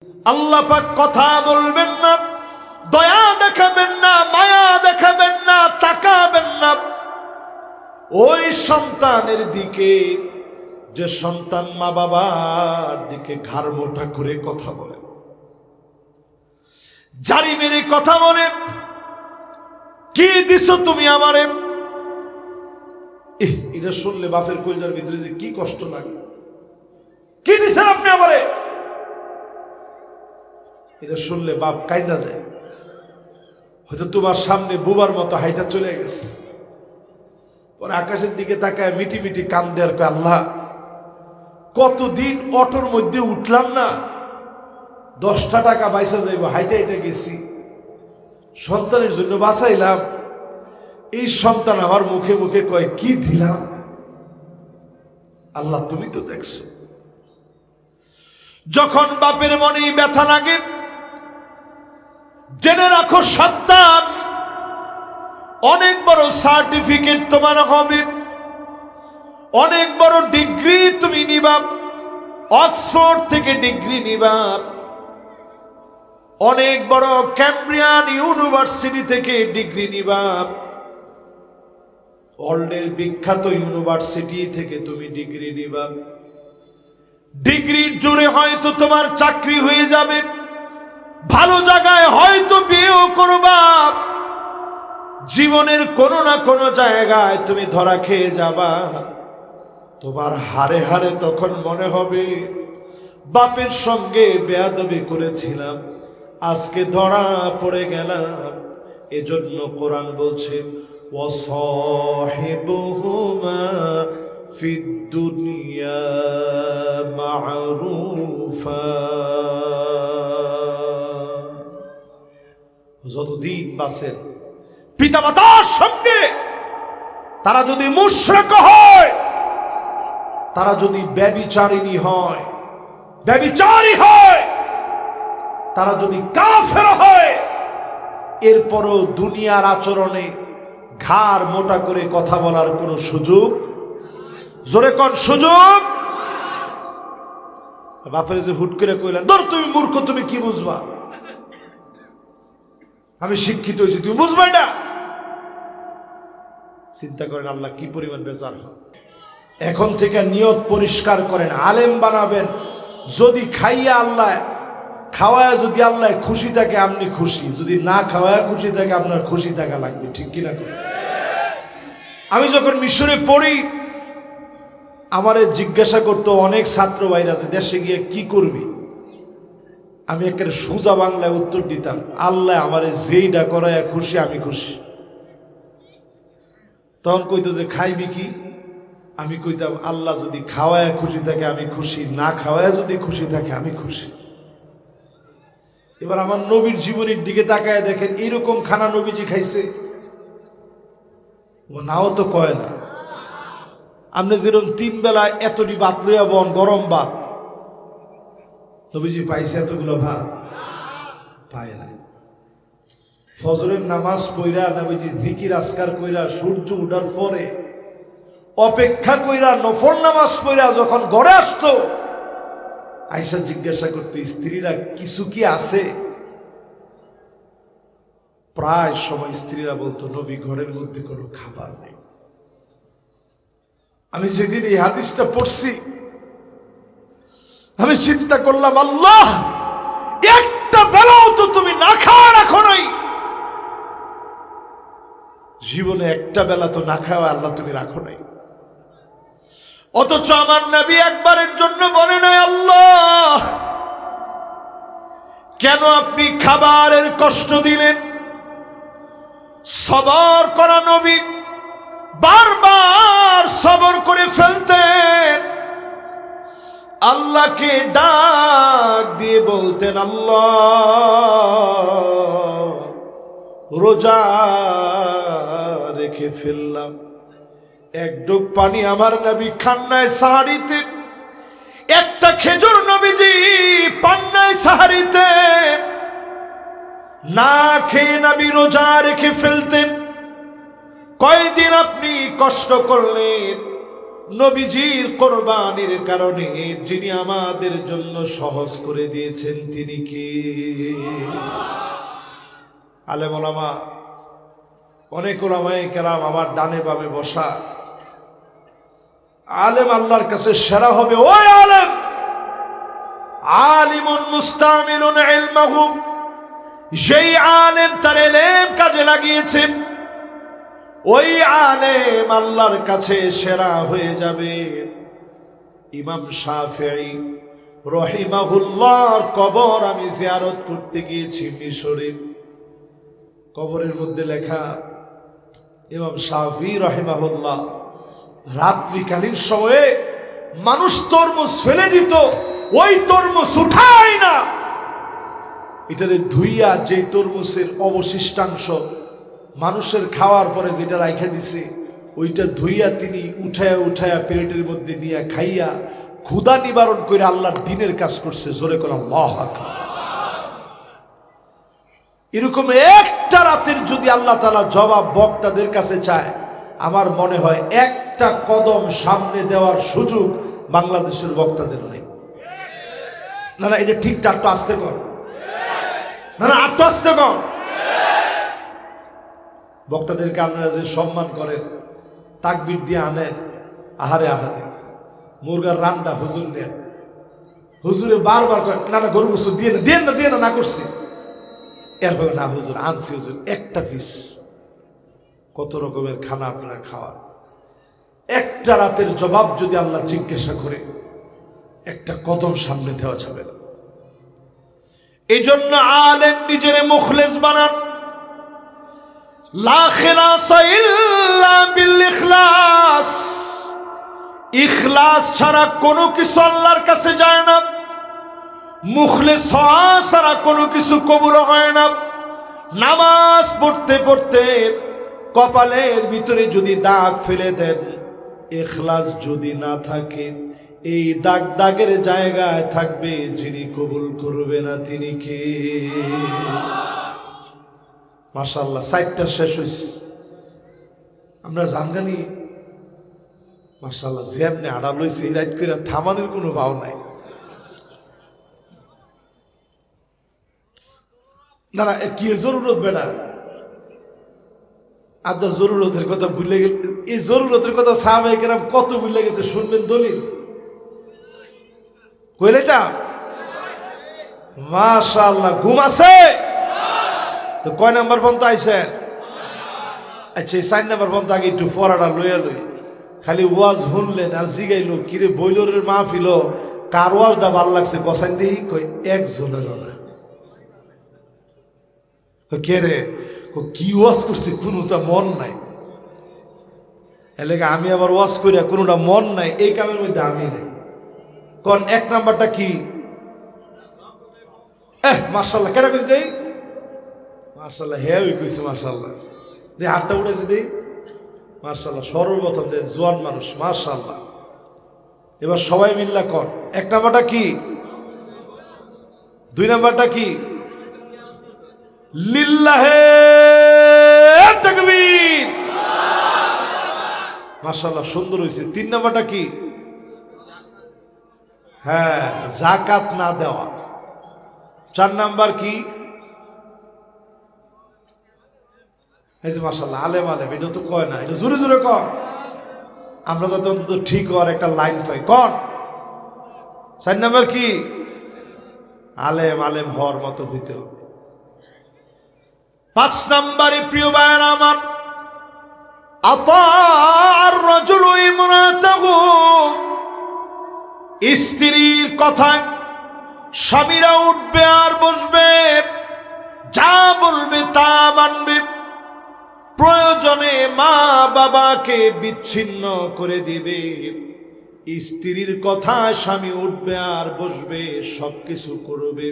আল্লাহ পাক কথা বলবেন না, দয়া দেখাবেন না, মায়া দেখাবেন না, তাকাবেন না ওই সন্তানের দিকে যে সন্তান মা বাবার দিকে ঘাড় মোটা করে কথা বলে, জারি মেরে কথা বলে। কি দিছো তুমি আমারে? এটা শুনলে বাপের কলিজার ভিতরে যে কি কষ্ট লাগে। কি দিছেন আপনি আমারে? এটা শুনলে বাপ কাইন্দা দেয়। হয়তো তোমার সামনে বুবার মতো হাইটা চলে গেছে, পরে আকাশের দিকে তাকায় মিটি মিটি কান্দে আর কয়, আল্লাহ কতদিন অটোর মধ্যে উঠলাম না, 10টা টাকা বাইসা যাইব, হাইটা হাইটা গেছি, সন্তানের জন্য বাঁচাইলাম। এই সন্তান আমার মুখে মুখে কয় কি দিলাম? আল্লাহ তুমি তো দেখছো। যখন বাপের মনে ব্যথা লাগে, জেনে রাখো সন্তান অনেক বড় সার্টিফিকেট তোমার হবে, অনেক বড় ডিগ্রি তুমি নিবা, অক্সফোর্ড থেকে ডিগ্রি নিবা, অনেক বড় ক্যামব্রিয়ান ইউনিভার্সিটি থেকে ডিগ্রি নিবা, ওয়ার্ল্ডের বিখ্যাত ইউনিভার্সিটি থেকে তুমি ডিগ্রি নিবা। ডিগ্রির জোরে হয়তো তোমার চাকরি হয়ে যাবে, ভালো জায়গায় হয়তো বিয়েও করবা, জীবনের কোনো না কোনো জায়গায় তুমি ধরা খেয়ে যাবা। তোমার হারে হারে তখন মনে হবে বাপের সঙ্গে বেয়াদবি করেছিলাম, আজকে ধরা পড়ে গেলাম। এজন্য কোরআন বলছে ওয়াসাহিবুহুমা ফিদ দুনিয়া মা'রুফা। যতদিন বাঁচেন পিতামাতার সঙ্গে তারা যদি মুশরিক হয়, তারা যদি ব্যভিচারিণী হয়, ব্যভিচারী হয়, তারা যদি কাফের হয়, এরপরও দুনিয়ার আচরণে ঘাড় মোটা করে কথা বলার কোনো সুযোগ, জোরে কোন সুযোগ? বাপের যে হুট করে কইলেন, ধর তুমি মূর্খ, তুমি কি বুঝবা? আমি শিক্ষিত হয়েছি, তুমি বুঝবা এটা? চিন্তা করেন আল্লাহ কি পরিমাণ বেজার হয়। এখন থেকে নিয়ত পরিষ্কার করেন, আলেম বানাবেন। যদি খাইয়া আল্লাহ খাওয়ায়, যদি আল্লাহ খুশি থাকে আপনি খুশি, যদি না খাওয়ায় খুশি থাকে আপনার খুশি থাকা লাগবে, ঠিক কিনা? আমি যখন মিশরে পড়ি, আমারে জিজ্ঞাসা করতো অনেক ছাত্র ভাইরা যে দেশে গিয়ে কি করবি, আমি একেবারে সোজা বাংলায় উত্তর দিতাম, আল্লাহ আমারে যেইটা করায় খুশি আমি খুশি। তখন কইতো যে খাইবি কি, আমি কইতাম আল্লাহ যদি খাওয়ায় খুশি থাকে আমি খুশি, না খাওয়ায় যদি খুশি থাকে আমি খুশি। এবার আমার নবীর জীবনের দিকে তাকায় দেখেন, এইরকম খানা নবীজি খাইছে? নাও তো কয় না। আপনি যেরকম 3 বেলা এতটি ভাত লইয়া বন, গরম ভাত, নবীজি পাইছে এতগুলো ভাত? পায় নাই। ফজরের নামাজ পইরা নবীজি জিকির আজকার কইরা সূর্য উঠার পরে অপেক্ষা কইরা নফল নামাজ পইরা যখন ঘরে আসতো, আয়েশা জিজ্ঞাসা করতো স্ত্রীরা কিছু কি আছে? প্রায় সময় স্ত্রীরা বলতো নবী ঘরের মধ্যে কোনো খাবার নেই। আমি যেদিন এই হাদিসটা পড়ছি আমি চিন্তা করলাম, আল্লাহ একটা বেলাও তো তুমি না খাওয়া রাখো নাই, জীবনে একটা বেলা তো না খাওয়া আল্লাহ তুমি রাখো নাই। অথচ আমার নবী একবারের জন্য বলে নাই আল্লাহ কেন আপনি খাবারের কষ্ট দিলেন? সবর করা নবী বারবার সবর করে ফেলতেন, আল্লাহকে ডাক দিয়ে বলতেন, আল্লাহ রোজা রেখে ফেললাম, এক ডোক পানি আমার নবী খান নাই সাহারিতে, একটা খেজুর নবীজি পান নাই সাহারিতে, না খেয়ে নবী রোজা রেখে ফেলতেন। কয়দিন আপনি কষ্ট করলেন? নবীজির কোরবানির কারণে যিনি আমাদের জন্য সহজ করে দিয়েছেন তিনি কি? আলেম ওলামা, অনেক ওলামায়ে কেরাম আমার ডানে বামে বসা। আলেম আল্লাহর কাছে সেরা হবে ওই আলেম, আলিমুন মুস্তামিলুন ইলমাহু, যেই আলেম তার ইলম কাজে লাগিয়েছে, ওই আলেম আল্লাহর কাছে সেরা হয়ে যাবে। ইমাম শাফিঈ রহিমাহুল্লাহর কবর আমি জিয়ারত করতে গিয়েছি মিশরে। কবরের মধ্যে লেখা ইমাম শাফিঈ রহিমাহুল্লাহ রাত্রিকালীন সময়ে মানুষ তরমুজ ফেলে দিত, ওই তরমুজ উঠায় না, এটারে ধুইয়া যে তরমুজের অবশিষ্টাংশ মানুষের খাওয়ার পরে যেটা রাইখা দিছে, ওইটা ধুইয়া তিনি উঠায়া উঠায়া প্লেটের মধ্যে নিয়ে খাইয়া ক্ষুধা নিবারণ করে আল্লাহর দ্বীনের কাজ করছে। জোরে করে আল্লাহু আকবার। এরকম একটা রাতের যদি আল্লাহ তাআলা জবাব বক্তাদের কাছে চায়, আমার মনে হয় একটা কদম সামনে দেওয়ার সুযোগ বাংলাদেশের বক্তাদের নেই। না না, এটা ঠিক, একটু আস্তে কর, না না একটু আস্তে কর। বক্তাদেরকে আপনারা যে সম্মান করেন, তাকবীর দিয়ে আনেন, আহারে আহারে, মুরগার রানটা হুজুর নেন, হুজুরে বারবার কয় না না গরু গোশত দিয়ে না, দিয়ে না, দিয়ে না, না করছি, এরপরে না হুজুর আনছি, হুজুর একটা পিস। কত রকমের খানা আপনারা খাওয়ান, একটা রাতের জবাব যদি আল্লাহ জিজ্ঞাসা করে, একটা কদম সামনে দেওয়া যাবে না। এই জন্য আলেম নিজের মুখলেস বানান। লা খিলাসা ইল্লা বিল ইখলাস, ইখলাস ছাড়া কোনো কিছু আল্লাহর কাছে যায় না, মুখলেস হওয়া ছাড়া কোনো কিছু কবুল হয় না। নামাজ পড়তে পড়তে কপালের ভিতরে যদি দাগ ফেলে দেন, ইখলাস যদি না থাকে, এই দাগ দাগের জায়গায় থাকবে যিনি কবুল করবে না তিনি কে? মাশাআল্লাহ, 4টা শেষ হইছে, আমরা জানগানি মাশাআল্লাহ যেমনি আড়া লইছে, এই রাত করে থামানোর কোনো ভাব নাই। না না, কি জরুরত বেড়া, আজ জরুরতের কথা ভুলে গেল। এই জরুরতের কথা সাহাবায়ে কেরাম কত ভুলে গেছে, শুনবেন দলিল কইলেটা। মাশাআল্লাহ, ঘুম আছে তো কয় নাম্বার পর্যন্ত আইছেন? আচ্ছা, এই 4 নাম্বার পর্যন্ত আগে একটু পড়াটা লইয়া লই। খালি ওয়াজ শুনলেন আর জিগাইলো কিরে বইলরের মাহফিল, কার ওয়াজটা ভালো লাগছে কসাইন দিই, কই একজনেরও না। কে রে, কি ওয়াজ করছে, কোনোটা মন নাই। এলাকা আমি আবার ওয়াজ করিয়া কোনোটা মন নাই, এই কামের মধ্যে আমি নাই। কোন 1 নাম্বারটা কি? মাশাআল্লাহ, কেটা কইছে দেই? মাশাআল্লাহ, হ্যাঁ ওই কইছে মাশাআল্লাহ, দে হাতটা উঠেছে দেই। মাশাআল্লাহ, সর্বপ্রথম দে জোয়ান মানুষ, মাশাআল্লাহ। এবার সবাই মিল্লা কর, 1 নাম্বারটা কি? 2 নাম্বারটা কি? লিল্লাহে তাকবীর, মাশাআল্লাহ, সুন্দর হয়েছে। 3 নাম্বারটা কি? হ্যাঁ, যাকাত না দেওয়া। 4 নাম্বার কি? এই যে মাশাআল্লাহ, আলেম আলেম, এটা তো কয় না, এটা জোরে জোরে কর, আমরা যাতে অন্তত ঠিক হওয়ার একটা লাইন পাই। কর 4 নাম্বার কি? আলেম আলেম হওয়ার মতো হইতে হবে। 5 নাম্বারে প্রিয় ভাইয়েরা আমার, আতাআর রাজুলু ইমরাতাহু, স্ত্রীর কথায় স্বামীরা উঠবে আর বসবে, যা বলবে তা মানবে। প্রয়োজনে মা বাবাকে বিচ্ছিন্ন করে দিবে। স্ত্রীর কথায় স্বামী উঠবে আর বসবে, সবকিছু করবে।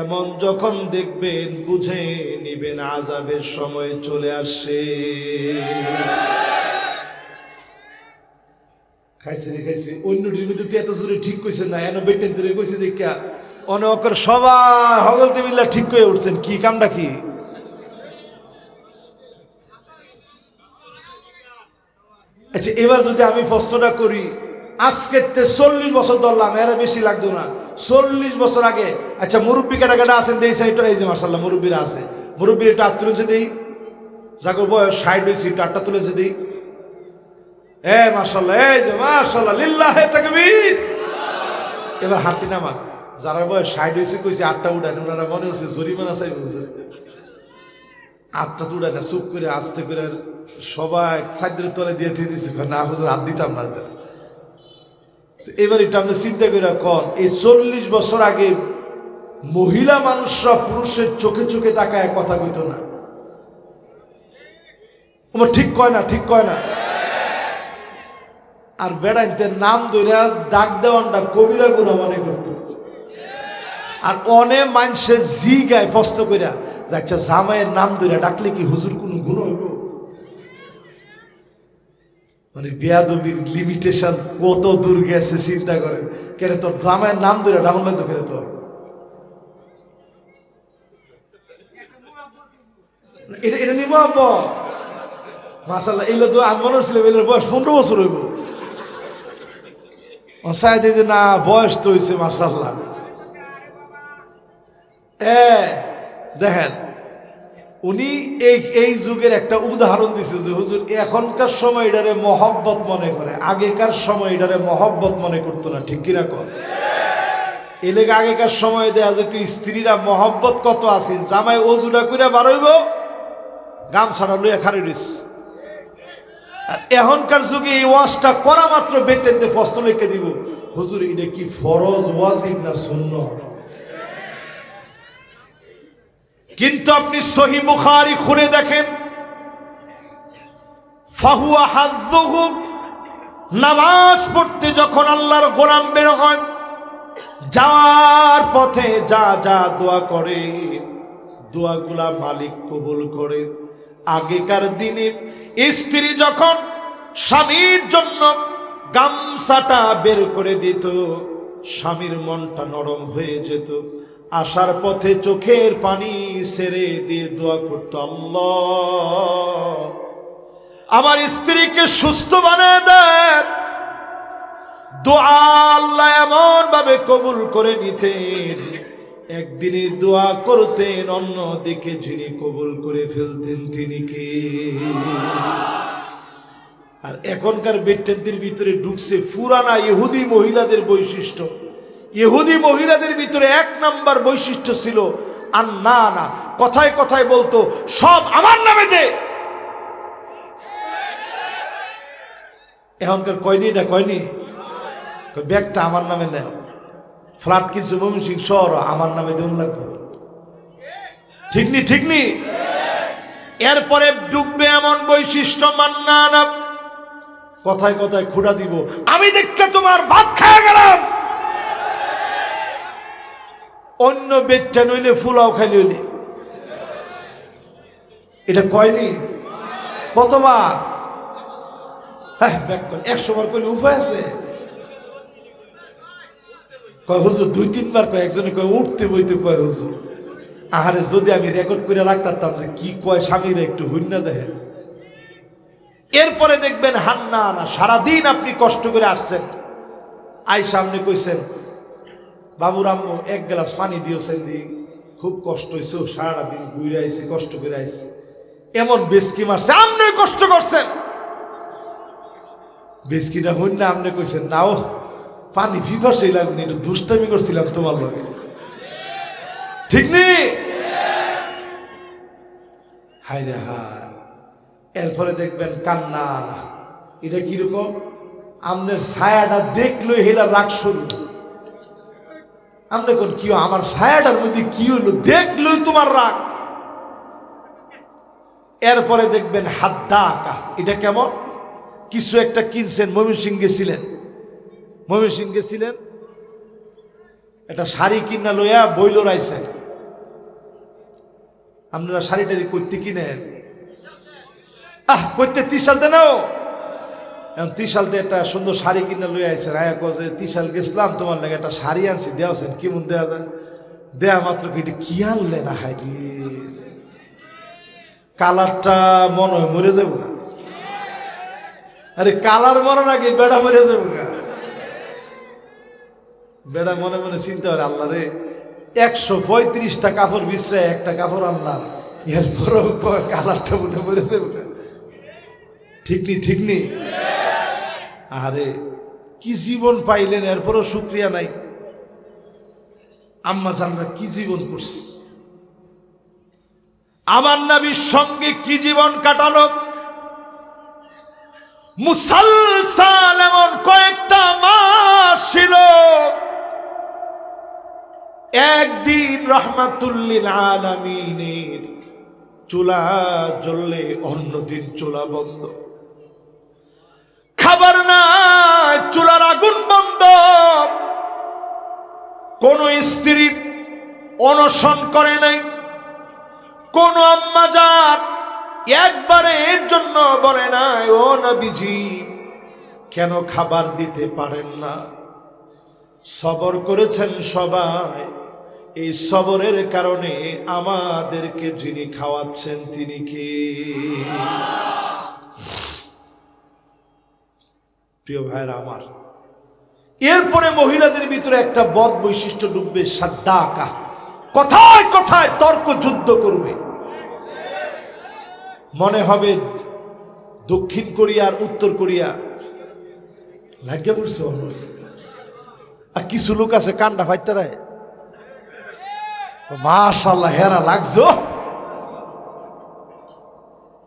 এমন যখন দেখবেন বুঝে নিবেন আযাবের সময় চলে আসে। খাইছে রে খাইছে, অন্যটির মধ্যে তুই এত জোরে ঠিক কইছেন না, এন বেটেন তোরে কইছে দেখা অনেকর সবাই হগলতে মিল্লা ঠিক করে উঠছেন। কি কামটা কি? আচ্ছা এবার যদি আমি প্রশ্নটা করি, আজকে 40 বছর ধরলাম, এর বেশি লাগতো না, 40 বছর আগে। আচ্ছা মুরব্বী কাটা আছেন দেই সাইড, এই যে মাশাআল্লাহ মুরব্বীরা আছে, মুরব্বীর একটু হাত তুলেছে দেই, যাকে বয়স 60 হয়েছে একটু হাতটা তুলেছে দেই। মাশাআল্লাহ, এই যে মাশাআল্লাহ, লিল্লাহে তাকবীর। এবার হাতটি নামা, যারা বয়স 60 হয়েছে কইছে আটটা উঠান, ওনারা মনে হচ্ছে জরিমানা চাইবে হুজুর। আটটা তো উঠায় না, চুপ করে আস্তে করে সবাই ছাদের তলে দিয়ে দিয়ে দিচ্ছে, না হুজুর হাত দিতাম না। এবার এটা আপনি চিন্তা করে কন, এই 40 বছর আগে মহিলা মানুষরা পুরুষের চোখে চোখে তাকায় কথা কইত না। ঠিক কয় না, ঠিক কয় না। আর বেড়াইতে নাম ধরে ডাক দেওয়ানটা কবিরা গুণা মনে করত। আর অনেক মানুষে জি গায় প্রশ্ন কইরা, আচ্ছা জামাইয়ের নাম ধরে ডাকলে কি হুজুর কোন গুণ হইব? মানে বেয়াদবির লিমিটেশন কত দূর গেছে চিন্তা করেন। কেন তোর জামাইয়ের নাম ধরে ডাকলে তো কেন তোর এটা নিব আব্বা। মাশাআল্লাহ, এগুলো তো আমি মনে হচ্ছিল এগুলোর বয়স 15 বছর হইব। সাইড যে না বয়স তো হয়েছে মাশাআল্লাহ। দেখেন উনি এই যুগের একটা উদাহরণ দিছে যে হুজুর এখনকার সময় এটারে মহব্বত মনে করে, আগেকার সময় এটারে মহব্বত মনে করতো না। ঠিক কিনা কর? এই লেগে আগেকার সময় দেয়া যেত স্ত্রীরা মহব্বত কত আছে, জামাই অজুটা করে বাড়ইব, গামছাড়া লইয়া খাড়ি রইস। আর এখনকার যুগে এই ওয়াজটা করা মাত্র বেটেনতে প্রশ্ন লিখে দিব, হুজুর এটা কি ফরজ ওয়াজিব না সুন্নাত? কিন্তু আপনি সহিহ বুখারী খুলে দেখেন, ফাহুয়া হাযুহু, নামাজ পড়তে যখন আল্লাহর গোলাম বের হয়, যাওয়ার পথে যা যা দোয়া করে দোয়াগুলা মালিক কবুল করে। আগেকার দিনে স্ত্রী যখন স্বামীর জন্য গামছাটা বের করে দিত, স্বামীর মনটা নরম হয়ে যেত। আসার পথে চোখের পানি ছেড়ে দিয়ে দোয়া করতো, আল্লাহ আমার স্ত্রীকে সুস্থ বানিয়ে দেন। দোয়া আল্লাহ এমন ভাবে কবুল করে নিতেন, একদিনে দোয়া করতেন, অন্যদিকে যিনি কবুল করে ফেলতেন তিনি কে? আর এখনকার বেটেনদের ভিতরে ঢুকছে পুরানা ইহুদি মহিলাদের বৈশিষ্ট্য। ইহুদি মহিলাদের ভিতরে 1 নাম্বার বৈশিষ্ট্য ছিল আন্নানা, কথায় কথায় বলতো সব আমার নামে দে। এখনকার কয়নি, এটা কয়নি, ব্যাগটা আমার নামে নেও, ফ্ল্যাট কিছু ময়মনসিংহ শহর আমার নামে দেউন লাগবে। ঠিক নি, ঠিক নি? এরপরে ঢুকবে এমন বৈশিষ্ট্য মান্নানা, কথায় কথায় খুঁড়া দিব, আমি দেখে তোমার ভাত খেয়ে গেলাম। অন্য বেডটা নইলে ফুলাও খাই লইলে, এটা কয়নি? কতবার? হ্যাঁ ব্যাক করে 100 বার কইলে উপায় আছে? কয় হুজুর 2-3 বার কয়, একজনে কয় উঠতে বইতে কয় হুজুর। আহারে যদি আমি রেকর্ড করে রাখতাম যে কি কয় স্বামীরা একটু হুন্না দেখেন। এরপরে দেখবেন হান্নানা, সারাদিন আপনি কষ্ট করে আসছেন, আই সামনে কইছেন বাবুর আম্মু 1 গ্লাস পানি দিয়েছেন, দি খুব কষ্ট হয়েছে, সারাটা দিন ঘুরে আইছি, কষ্ট করে আইছি, এমন বেসকি মারছে, আপনি কষ্ট করছেন। বেসকিটা হইন না, আপনি কইছেন নাও পানি পিপাসাই লাগছে, একটু দুষ্টামি করছিলাম তোমার লগে। ঠিক নেই? হায় রে হায়। এরপরে দেখবেন কান্না, এটা কিরকম, আপনার ছায়াটা দেখলো হেলা রাগ শুরু। আপনি কোন কি আমার ছায়াটার মধ্যে কি হইলো, দেখলোই তোমার রাগ। এরপরে দেখবেন হাদ্দা আঁকা, এটা কেমন, কিছু একটা কিনছেন, ময়মনসিংহ গেছিলেন, একটা শাড়ি কিনা লইয়া বইল রাইছেন। আপনারা শাড়িটারি করতে কিনেন, করতে 30 সাল দেনাও, এখন 30 সালতে একটা সুন্দর শাড়ি কিনা লইয়া আইছেন। আয়া কছে 30 সাল গেছিলাম, তোমার লাগে একটা শাড়ি আনছি, দেওয়াছেন কেমন দেওয়া যায়? দেয়া মাত্র কি আনলেন? হাইরে কালারটা মনে হয় মরে যাবো। আরে কালার মরার আগে বেড়া মরে যাবো গা। বেড়া মনে মনে চিন্তা করে আল্লাহ রে 135টা কাপড় বিছরায় একটা কাপড় আনলাম, এরপরও কালারটা বলে মরে যাবো গা। ঠিক নি ঠিক নি? আরে কি জীবন পাইলেন, এরপরও শুক্রিয়া নাই। আম্মা জানরা কি জীবন করছে, আমার নবীর সঙ্গে কি জীবন কাটালো। মুসালসাল এমন কয়েকটা মাস ছিল, একদিন রাহমাতুল্লিল আলামিনের চুলা জ্বললে অন্যদিন চুলা বন্ধ, খাবার নাই, চুলার আগুন বন্ধ। কোন স্ত্রী অনশন করে নাই, কোন আম্মা জান একবারের জন্য বলে নাই ও নবীজি কেন খাবার দিতে পারেন না। সবর করেছেন সবাই, এই সবরের কারণে আমাদেরকে যিনি খাওয়াচ্ছেন তিনি কে? প্রিয় ভাইরা আমার, এরপরে মহিলাদের ভিতরে একটা বদ বৈশিষ্ট্য ডুববে, সাদ্দাকা, কথায় কথায় তর্ক যুদ্ধ করবে। মনে হবে দক্ষিণ কোরিয়া আর উত্তর কোরিয়া লাগিয়ে পড়ছে। আর কিছু লোক আছে কান্ডা ফাইতে রায়, মাশাআল্লাহ হেরা লাগছো।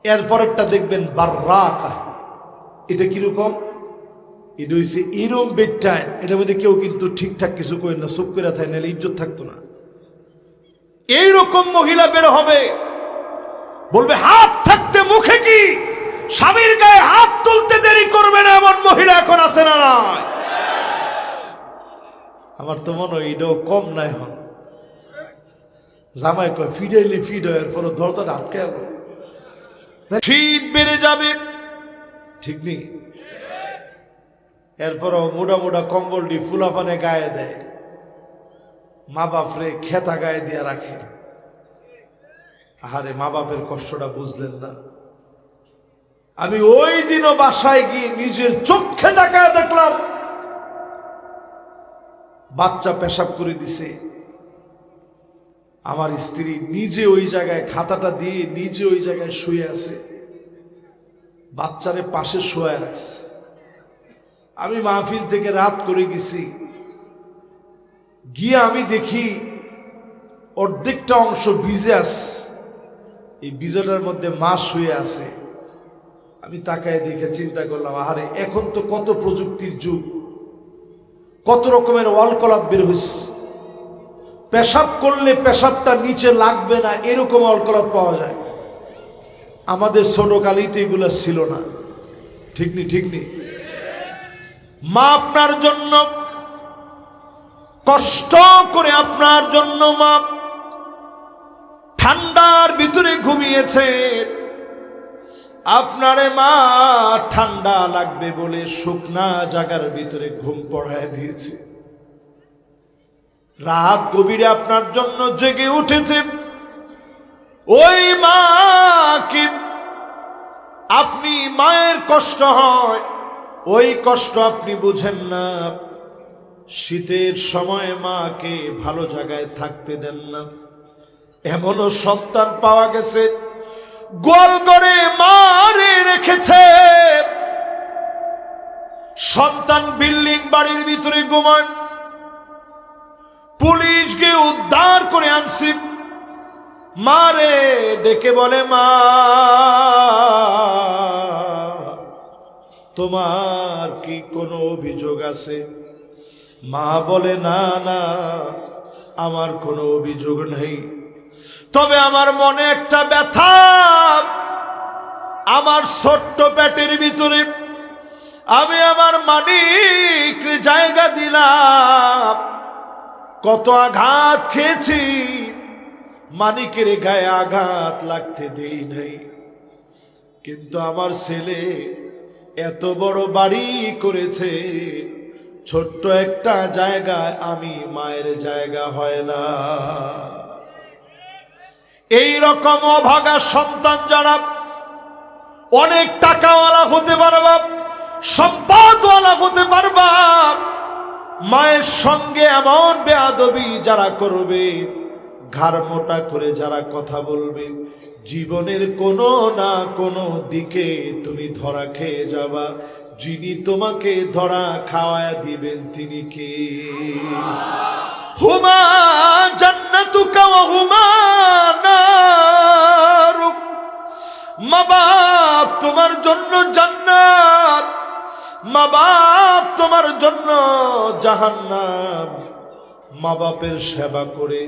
এরপরেরটা দেখবেন বাররাকা, এটা কিরকম? এটা হচ্ছে এরম বেডটাইম, এটার মধ্যে কেউ কিন্তু ঠিকঠাক কিছু করেন না, চুপ করে থাকে, নাহলে ইজ্জত থাকতো না। এইরকম মহিলা বের হবে, বলবে হাত থাকতে মুখে কি, স্বামীর গায়ে হাত তুলতে দেরি করবে না, এমন মহিলা এখন আছে না নয়? আমার তো মনে হয় এটাও কম না এখন। জামাই কয় ফিডাইলে ফিড হয়, এরপর দরজাটা আটকে গেল। শীত বেড়ে যাবে, ঠিক নেই? এরপরও মোটা মোটা কম্বলটি ফুলাপানে গায়ে দেয়, মা বাপরে খেতা গায়ে দিয়ে রাখে। আহারে মা বাপের কষ্টটা বুঝলেন না। আমি ওই দিনও বাসায় গিয়ে নিজের চোখে তাকায় দেখলাম বাচ্চা পেশাব করে দিছে, আমার স্ত্রী নিজে ওই জায়গায় খাতাটা দিয়ে নিজে ওই জায়গায় শুয়ে আছে, বাচ্চারে পাশে শুয়ে রাখছে। আমি মাহফিল থেকে রাত করে গেছি, গিয়ে আমি দেখি অর্ধেকটা অংশ ভিজে আছে, এই ভিজাটার মধ্যে মা শুয়ে আছে। আমি তাকায় দেখে চিন্তা করলাম, আহারে এখন তো কত প্রযুক্তির যুগ, কত রকমের অলকলাত বের হয়েছে, পেশাব করলে পেশাবটা নিচে লাগবে না এরকম অলকলাত পাওয়া যায়। আমাদের ছোটকালেই তো এগুলো ছিল না, ঠিক নি ঠিক নি? মা আপনার জন্য কষ্ট করে, আপনার জন্য মা ঠান্ডার ভিতরে ঘুমিয়েছে, আপনারে মা ঠান্ডা লাগবে বলে শুকনা জায়গার ভিতরে ঘুম পড়ায় দিয়েছে। রাত গভীরে আপনার জন্য জেগে উঠেছে, ওই মা কি আপনি মায়ের কষ্ট হয়, ওই কষ্ট আপনি বুঝেন না। শীতের সময় মাকে ভালো জায়গায় থাকতে দেন না। এমনও সন্তান পাওয়া গেছে গোয়াল ঘরে মারে রেখেছে, সন্তান বিল্ডিং বাড়ির ভিতরে ঘুমায়, পুলিশ গিয়ে উদ্ধার করে আনছি, মারে ডেকে বলে মা তোমার কি কোনো অভিযোগ আছে? মা বলে না না আমার কোনো অভিযোগ নেই, তবে আমার মনে একটা ব্যথা, আমার ছোট্ট পেটের ভিতরে আমি আমার মানিক জায়গা দিলাম, কত আঘাত খেয়েছি, মানিকের গায়ে আঘাত লাগতে দেই নাই, কিন্তু আমার ছেলে এত বড় বাড়ি করেছে, ছোট্ট একটা জায়গায় আমি মায়ের জায়গা হয় না। এই রকম অভাগা সন্তান যারা অনেক টাকাওয়ালা হতে পারবে, সম্পদওয়ালা হতে পারবা। মায়ের সঙ্গে এমন বেয়াদবি যারা করবে, ঘাড় মোটা করে যারা কথা বলবে, জীবনের কোনো না কোনো দিকে তুমি ধরা খেয়ে যাবা। যিনি তোমাকে ধরা খাওয়ায় দিবেন তিনি কে? হুমা জান্নাতুকা ওয়া হুমা নারুক। মা বাপ তোমার জন্য জান্নাত, মা বাপ তোমার জন্য জাহান্নাম। মা বাপের সেবা করে,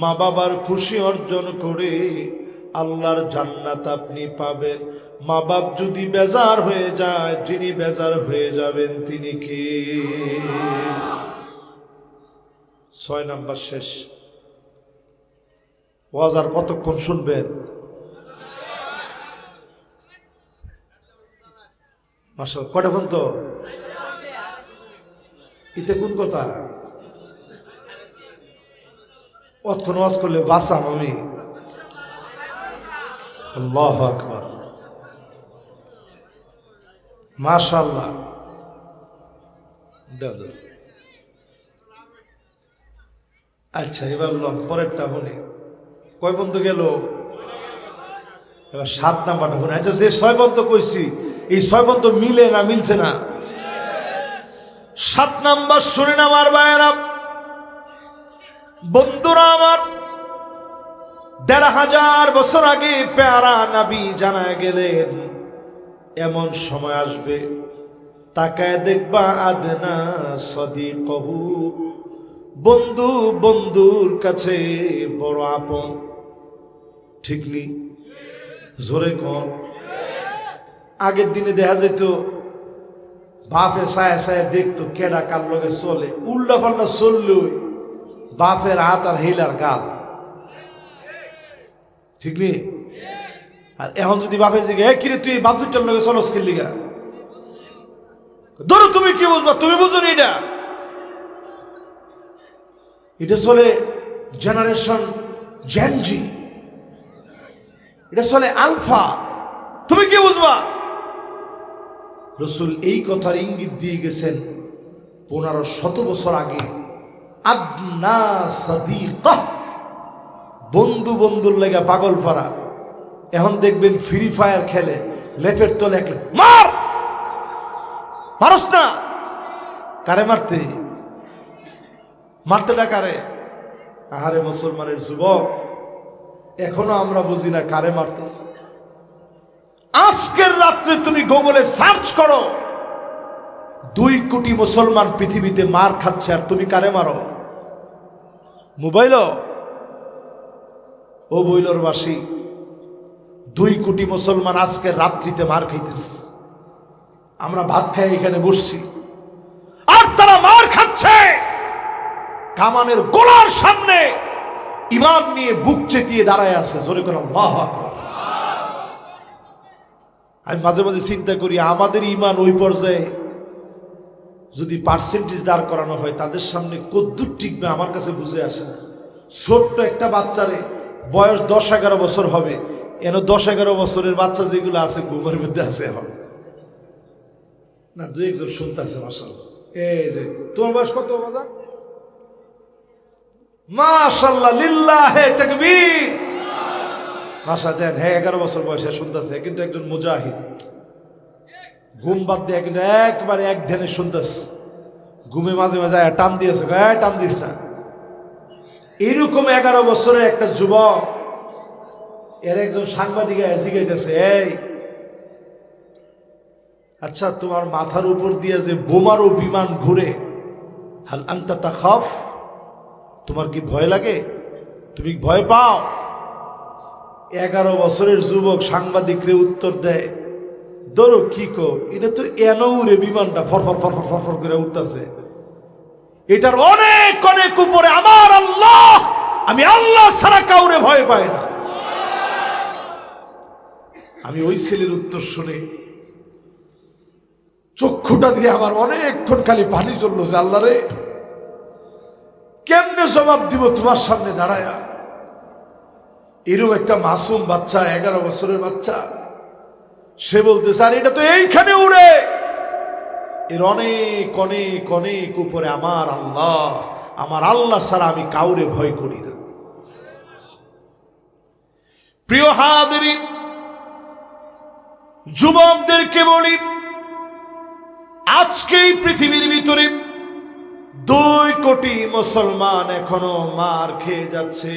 মা বাবার খুশি অর্জন করে আল্লাহর জান্নাত আপনি পাবেন। মা বাপ যদি বেজার হয়ে যায়, যিনি বেজার হয়ে যাবেন তিনি কে? 6 নাম্বার শেষ। ওয়াজ আর কতক্ষণ শুনবেন? মাশাআল্লাহ, কয়টা ফোন তো? এটা কোন কথা? অতক্ষণ ওয়াজ করলে বাঁচাম আমি। আল্লাহু আকবার, মাশাআল্লাহ। দাদা আচ্ছা, এবার পরেরটা শুনে কয় পর্যন্ত গেল? এবার 7 নাম্বারটা শুনে। আচ্ছা, যে 6 পর্যন্ত কইছি, এই 6 পর্যন্ত মিলে না মিলছে না? 7 নাম্বার শুনেন আমার ভাইয়েরা, বন্ধুরা আমার। 1500 বছর আগে প্যারা নবী জানা গেলেন এমন সময় আসবে, তাকায় দেখবা আদনা সদিকহু, বন্ধু বন্ধুর কাছে বড় আপন। ঠিক নি? জোরে কর। আগের দিনে দেখা যেত বাপে সায়া সায়া দেখতো কেডা কার লগে চলে, উল্টা পাল্টা চললো বাপের হাত আর হেলার গাল। ঠিক নি? আর এখন যদি বাপে জিগে কিরে তুই বাপ দুটার লগে চলস কি লিগা, ধরো তুমি কি বুঝবা, তুমি বুঝো নি। এটা চলে জেনারেশন জেনজি, এটা চলে আলফা। তুমি কি বুঝবা? রাসূল এই কথার ইঙ্গিত দিয়ে গেছেন 1500 বছর আগে। আদনা সাদিকা, বন্ধু বন্ধুর লেগে পাগল পারা। এখন দেখবেন ফ্রি ফায়ার খেলে, লেফের তলে এক মার, মারস না। কারে মারতে? মারতেটা কারে? আহারে মুসলমানের যুবক, এখনো আমরা বুঝি না কারে মারতেছে। আজকের রাত্রে তুমি গুগলে সার্চ করো, 2 কোটি মুসলমান পৃথিবীতে মার খাচ্ছে, আর তুমি কারে মারো? মোবাইল ও বইলর বাসী, 2 কোটি মুসলমান আজকের রাত্রিতে মার খাইতেছে। আমরা ভাত খাই এখানে বসছি, আর তারা মার খাচ্ছে কামানের গোলার সামনে, ইমান নিয়ে বুক চেতিয়ে দাঁড়ায় আছে। জোরে করে আল্লাহু আকবার। আমি মাঝে মাঝে চিন্তা করি, আমাদের ইমান ওই পর্যায়ে যদি পার্সেন্টেজ দাঁড় করানো হয়, তাদের সামনে কদ্দুর টিকবে আমার কাছে বুঝে আসে না। ছোট্ট একটা বাচ্চারে বয়স 10-11 বছর হবে, এন 10-11 বছরের বাচ্চা যেগুলো আছে ঘুমের মধ্যে আছে এখন না। 2-1 জন শুনতে আছে মাশাআল্লাহ। এই যে তোমার বয়স কত বাবা? মাশাআল্লাহ, লিল্লাহে তাকবীর। মাশা দেন, হ্যাঁ 11 বছর বয়সে শুনতেছে, কিন্তু একজন মুজাহিদ, ঘুম বাদ দিয়ে কিন্তু একবারে এক ধ্যানে শুনতেছে। ঘুমে মাঝে মাঝে টান দিয়েছে, টান দিস না। এইরকম 11 বছরের একটা যুবক, এর একজন সাংবাদিক জিজ্ঞাসা, এই আচ্ছা তোমার মাথার উপর দিয়ে যে বোমারও বিমান ঘুরে, হাল আনতা তাখাফ, তোমার কি ভয় লাগে? তুমি ভয় পাও? 11 বছরের যুবক সাংবাদিকরে উত্তর দেয়, ধরো কি কো, এটা তো এন উড়ে বিমানটা ফরফর ফরফর ফরফর করে উঠতেছে, এটার অনেক অনেক উপরে আমার আল্লাহ, আমি আল্লাহ ছাড়া কাউরে ভয় পাই না। আমি ওই ছেলের উত্তর শুনে চক্ষুটা দিয়ে আমার অনেকক্ষণ খালি পানি চললো যে আল্লাহ রে, কেমনে জবাব দিব তোমার সামনে দাঁড়ায়া। এরকম একটা মাসুম বাচ্চা, 11 বছরের বাচ্চা, সে বলতেছে আর এটা তো এইখানে উড়ে, এর অনেক অনেক অনেক উপরে আমার আল্লাহ ছাড়া আমি কাউরে ভয় করি না। প্রিয় হাদিরিন, যুবকদেরকে বলি, আজকে এই পৃথিবীর ভিতরে 2 কোটি মুসলমান এখনো মার খেয়ে যাচ্ছে।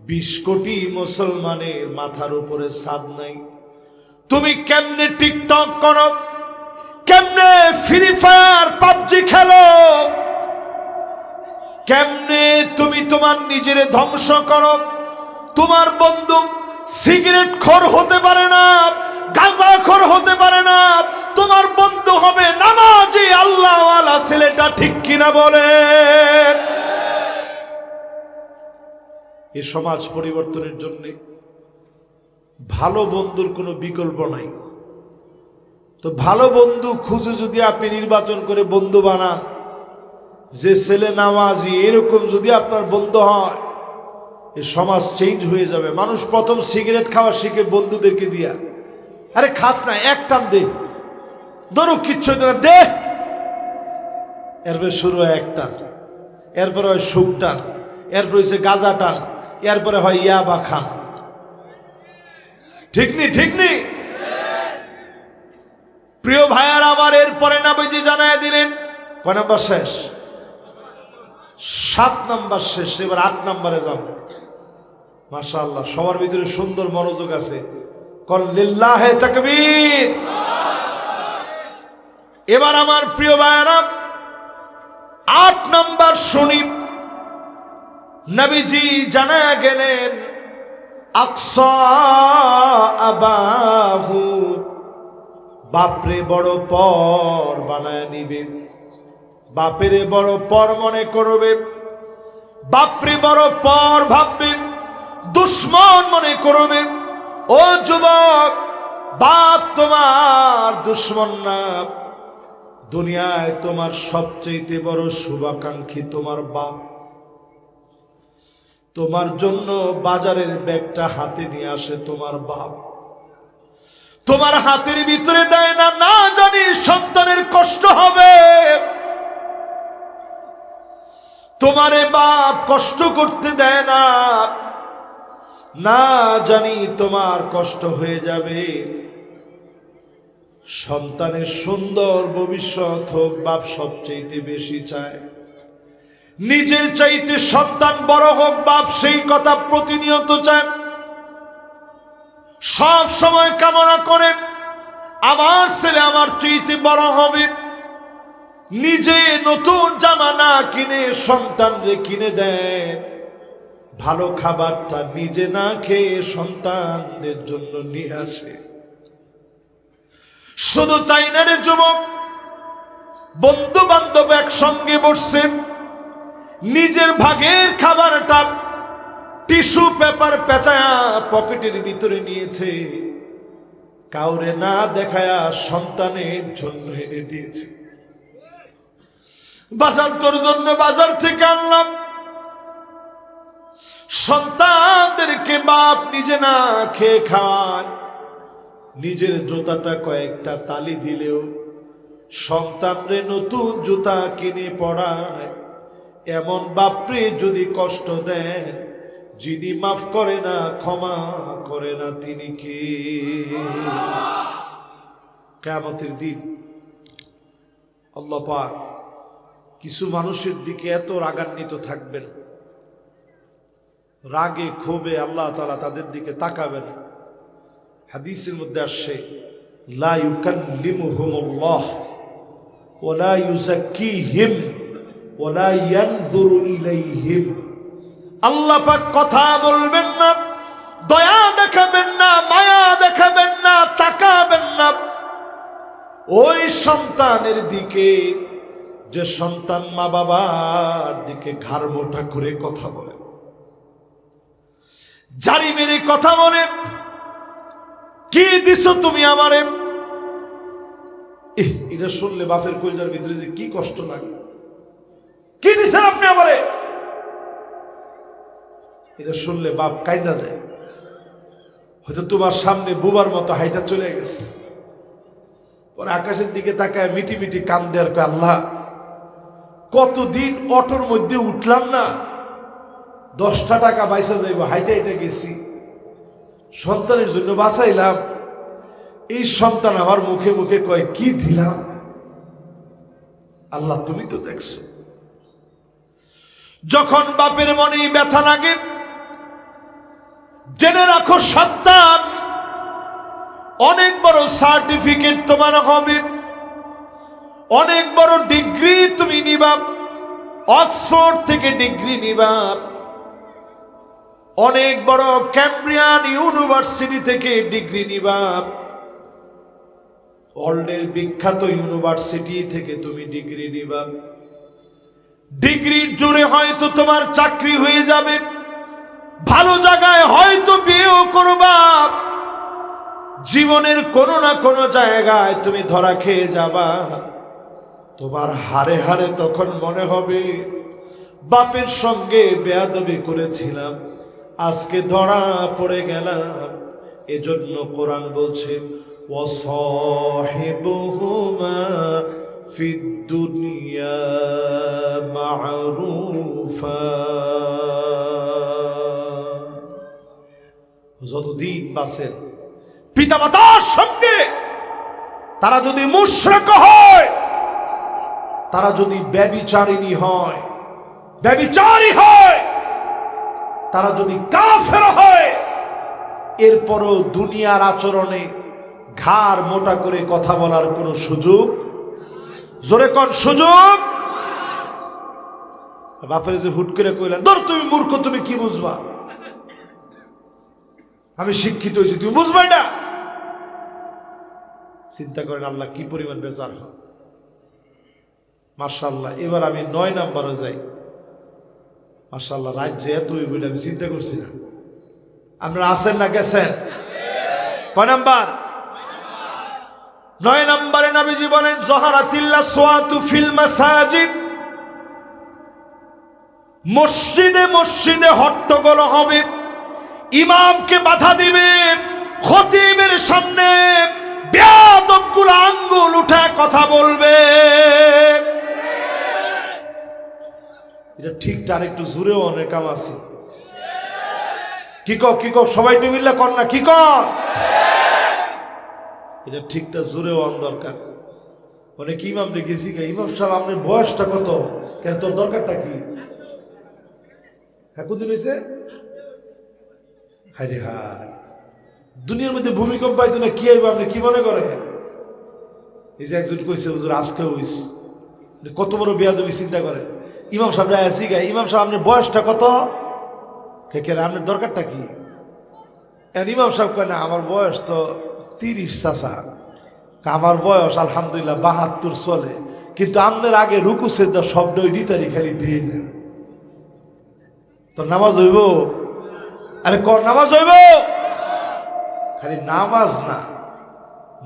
20 কোটি মুসলমানের মাথার উপরে ছাদ নাই। তুমি কেমনে টিকটক করো, কেমনে ফ্রি ফায়ার পাবজি খেলো, কেমনে তুমি তোমার নিজের ধ্বংস করো। তোমার বন্ধু সিগারেট খোর হতে পারে না, গাঁজা খোর হতে পারে না, তোমার বন্ধু হবে নামাজি আল্লাহওয়ালা ছেলেটা, ঠিক কিনা বলেন? এই সমাজ পরিবর্তনের জন্য ভালো বন্ধুর কোনো বিকল্প নাই। তো ভালো বন্ধু খুঁজে যদি আপনি নির্বাচন করে বন্ধু বানান, যে ছেলে নামাজি এরকম যদি আপনার বন্ধু হয়, এই সমাজ চেঞ্জ হয়ে যাবে। মানুষ প্রথম সিগারেট খাওয়া শিখে বন্ধুদেরকে দিয়া, আরে খাস না, এক টান দে, ধরো কিচ্ছু দে, এরপরে শুরু হয় এক টান, এরপরে হয় সুখ টান, এরপরে হচ্ছে গাঁজা টান, এরপরে হয় ইয়াবা খান। ঠিক নি? ঠিক নি? প্রিয় ভাইয়ার আমার, এরপরে নবীজি জানায় দিলেন কয় নাম্বার শেষ? 7 নাম্বার শেষ। এবার 8 নাম্বারে যাব। মাশাআল্লাহ, সবার ভিতরে সুন্দর মনোযোগ আছে। কল লিল্লাহে তাকবীর। এবার আমার প্রিয় ভাইয়ারা 8 নাম্বার শুনি। নবীজি জানায় গেলেন আকসা আবাহু, বাপরে বড় পর বানায় নিবে, বাপেরে বড় পর মনে করবে, বাপরে বড় পর ভাববে, দুশ্মন মনে করবে। ও যুবক, বাপ তোমার দুশ্মন না, দুনিয়ায় তোমার সবচেয়ে বড় শুভাকাঙ্ক্ষী তোমার বাপ। তোমার জন্য বাজারের ব্যাগটা হাতে নিয়ে আসে তোমার বাপ, তোমার হাতের ভিতরে দেয় না, না জানি সন্তানের কষ্ট হবে। তোমারে বাপ কষ্ট করতে দেয় না, না জানি তোমার কষ্ট হয়ে যাবে। সন্তানের সুন্দর ভবিষ্যৎ হোক, বাপ সবচেয়ে বেশি চায়। নিজের চাইতে সন্তান বড় হোক, বাপ সেই কথা প্রতিনিয়ত চায়, সব সময় কামনা করে আমার ছেলে আমার চাইতে বড় হবে। নিজে নতুন জামা না কিনে সন্তানরে কিনে দেয়, ভালো খাবারটা নিজে না খেয়ে সন্তানদের জন্য নিয়ে আসে। শুধু তাই না রে যুবক, বন্ধু বান্ধব একসঙ্গে বসছে, নিজের ভাগের খাবারটা টিস্যু পেপার পেঁচায়া পকেটের ভিতরে নিয়েছে, কাউরে না দেখায়া সন্তানের জন্য এনে দিয়েছে। বাজার তোর জন্য বাজার থেকে আনলাম, সন্তানদেরকে বাপ নিজে না খেয়ে খাওয়ান, নিজের জুতাটা কয়েকটা তালি দিলেও সন্তানরে নতুন জুতা কিনে পড়ায়। এমন বাপরে যদি কষ্ট দেন, যিনি মাফ করে না ক্ষমা করে না, তিনি কে? কিয়ামতের দিন আল্লাহ পাক কিছু মানুষের দিকে এত রাগান্বিত থাকবেন, রাগে ক্ষোভে আল্লাহ তাআলা তাদের দিকে তাকাবেন। হাদিসের মধ্যে আসছে, লা ইউকাল্লিমুহুমুল্লাহ ওয়া লা ইউযাক্কিহিম ওয়া লা ইয়ানযুরু ইলাইহিম। আল্লাহ পাক কথা বলবেন না, দয়া দেখাবেন না, মায়া দেখাবেন না, তাকাবেন না ওই সন্তানের দিকে যে সন্তান মা বাবার দিকে ঘাড় মোটা করে কথা বলে, জারি মেরে কথা বলে, কি দিছো তুমি আমারে। এটা শুনলে বাপের কলিজার ভিতরে যে কি কষ্ট লাগে, কি দিছেন আপনি আমারে, এটা শুনলে বাপ কাইন্দা দেয়। হয়তো তোমার সামনে বুবার মতো হাইটা চলে গেছে, পরে আকাশের দিকে তাকায় মিটি মিটি কান্দে আর কয়, আল্লাহ কতদিন অটোর মধ্যে উঠলাম না, 10টা টাকা বাইসা যাইব, হাইটা হাইটা গেছি, সন্তানের জন্য বাঁচাইলাম, এই সন্তান আমার মুখে মুখে কয় কি দিলাম। আল্লাহ তুমি তো দেখছো। যখন বাপের মনে ব্যথা লাগে, জেনে রাখো সন্তান, অনেক বড় সার্টিফিকেট তোমার হবে, অনেক বড় ডিগ্রি তুমি নিবা, অক্সফোর্ড থেকে ডিগ্রি নিবা, অনেক বড় ক্যামব্রিয়ান ইউনিভার্সিটি থেকে ডিগ্রি নিবা, ওয়ার্ল্ডের বিখ্যাত ইউনিভার্সিটি থেকে তুমি ডিগ্রি নিবা। ডিগ্রির জোরে হয়তো তোমার চাকরি হয়ে যাবে, ভালো জায়গায় হয়তো বিয়েও করবা, জীবনের কোনো না কোনো জায়গায় তুমি ধরা খেয়ে যাবা। তোমার হারে হারে তখন মনে হবে বাপের সঙ্গে বেয়াদবি করেছিলাম, আজকে ধরা পড়ে গেলাম। এজন্য কোরআন বলছে ওয়াসাহিবুহুমা ফিদ দুনিয়া মা'রুফা। যতদিন বাঁচেন পিতামাতার সঙ্গে তারা যদি মুশরিক হয়, তারা যদি ব্যভিচারিণী হয়, ব্যভিচারী হয়, তারা যদি কাফের হয়, এরপরও দুনিয়ার আচরণে ঘাড় মোটা করে কথা বলার কোনো সুযোগ, জোরে কোন সুযোগ। বাপের যে হুট করে কইলেন, ধর তুমি মূর্খ, তুমি কি বুঝবা, আমি শিক্ষিত হয়েছি, তুমি বুঝবা না। চিন্তা করেন আল্লাহ কি পরিমাণ বেজার হয়। মাশাআল্লাহ, এবার আমি 9 নম্বরে যাই। মাশাআল্লাহ, রাজ্যে এতই বলে আমি চিন্তা করছি না। আপনারা আছেন না গেছেন? কয় নাম্বার? 9 নম্বরে নবীজি বলেন জহারাতিল্লাহ সোয়াতু ফিল মাসাজিদ। মসজিদে মসজিদে হট্টগোল হবে, ইমামকে বাধা দিবে, খতিবের সামনে বেয়াদবগুলো আঙ্গুল উঠায় কথা বলবে। এটা ঠিকটা আর একটু জোরেও অনেক কাম আছে। কি কও সবাই একটু মিললে কর না, কি কর, এটা ঠিকটা জোরেও অন দরকার। অনেক ইমাম দেখেছি, ইমাম সাহেব আপনার বয়সটা কত, কেন তোর দরকারটা কি? হ্যাঁ, কোনদিন হয়েছে? হায় রে হায়, দুনিয়ার মধ্যে ভূমিকম্প পাইতো না, কি আইব আপনি কি মনে করে? এই যে একজন কইছে হুজুর আজকে হইস, কত বড় বেয়াদবি চিন্তা করেন। ইমাম সাহেব আছি গাই, ইমাম সাহেব আপনার বয়সটা কত, কে আপনার দরকারটা কি? ইমাম সাহেব কয় না আমার বয়স তো 30 চাচা, আমার বয়স আলহামদুলিল্লাহ 72 চলে, কিন্তু আপনার আগে রুকু সেজদা শব্দ ওই দিতারি খালি দিয়ে নেন, তোর নামাজ হইব? আরে কর নামাজ হইব? খালি নামাজ না,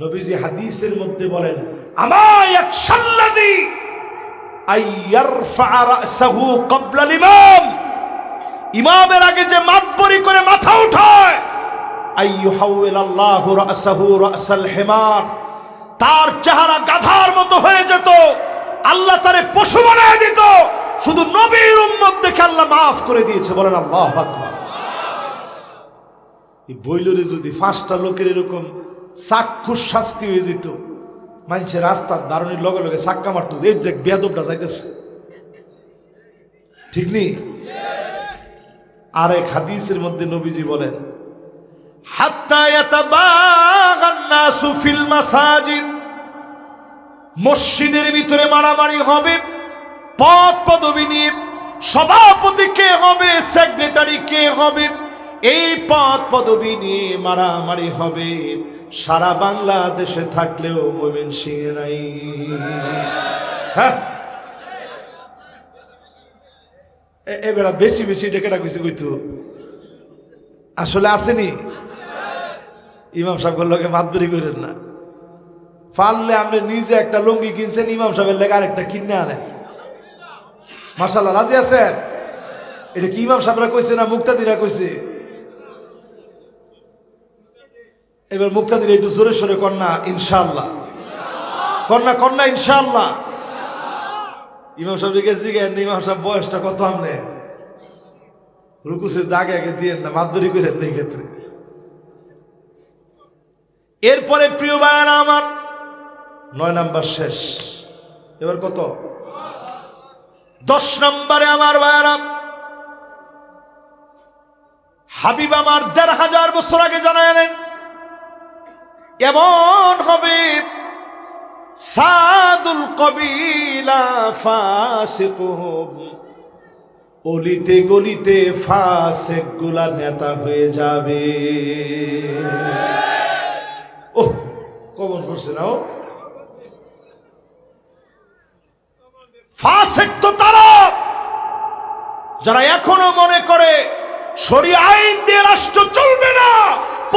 নবীজি হাদিসের মধ্যে বলেন আমা ইয়াকশাল্লাযী আইয়ারফা রাসাহু ক্বাবলা ইমাম, ইমামের আগে যে মাতবরি করে মাথা উঠায়, আইয়ুহাউইলাল্লাহু রাসাহু রাসাল হিমার, তার চেহারা গাধার মতো হয়ে যেত, আল্লাহ তারে পশু বানায় দিত। শুধু নবীর উম্মত দেখে আল্লাহ মাফ করে দিয়েছে, বলেন আল্লাহু আকবার। এই বইলরে যদি 5টা লোকের এরকম চাক্ষুষ শাস্তি হয়ে যেত, মানুষের রাস্তার দারুণের লগে লগে চাক্কা মারত, এই দেখ বেয়াদবটা যাইতেছে, ঠিক নেই? আর এক হাদিসের মধ্যে নবীজি বলেন হাত্তা ইয়াতাবাগান নাসু ফিল মাসাজিদ, মসজিদের ভিতরে মারামারি হবে, পদ পদবি নিয়ে, সভাপতি কে হবে, সেক্রেটারি কে হবে, এই পদ পদবি নিয়ে মারামারি হবে। সারা বাংলাদেশে থাকলেও ময়মনসিংহে নাই। হ্যাঁ, এবার বেশি বেশি ডেকেটা কিছু কইতো আসলে আসেনি। ইমাম সাহেবের লোকে মাতবরি করেন না, পারলে আপনি নিজে একটা লুঙ্গি কিনছেন, ইমাম সাহেবের লেগে আরেকটা কিনে আনেন। মাশাআল্লাহ, রাজি আছেন? এটা কি ইমাম সাহেবরা কইছে না মুক্তাদিরা কইছে? এবার মুক্তাদিরা একটু জোরে সোরে কর না ইনশাআল্লাহ। কন্যা কন্যা ইনশাআল্লাহ। ইমাম সাহেব গেছি কেন? ইমাম সাহেব বয়সটা কত? আমনে রুকুসে আগে আগে দিয়ে না, মাদুরি করেন না ক্ষেত্রে। এরপরে প্রিয় ভাইয়েরা আমার 9 নাম্বার শেষ, এবার কত? 10 নম্বরে আমার ভাইয়েরা, হাবিব আমার 1500 বছর আগে জানালেন এমন হবে সাদুল কবিলা ফাসিকুহুম, অলিতে গলিতে ফাসিক গুলা নেতা হয়ে যাবে। ও কমন করছে না? ফাসিক তো তারা যারা এখনো মনে করে শরীয়ত আইন দিয়ে রাষ্ট্র চলবে না,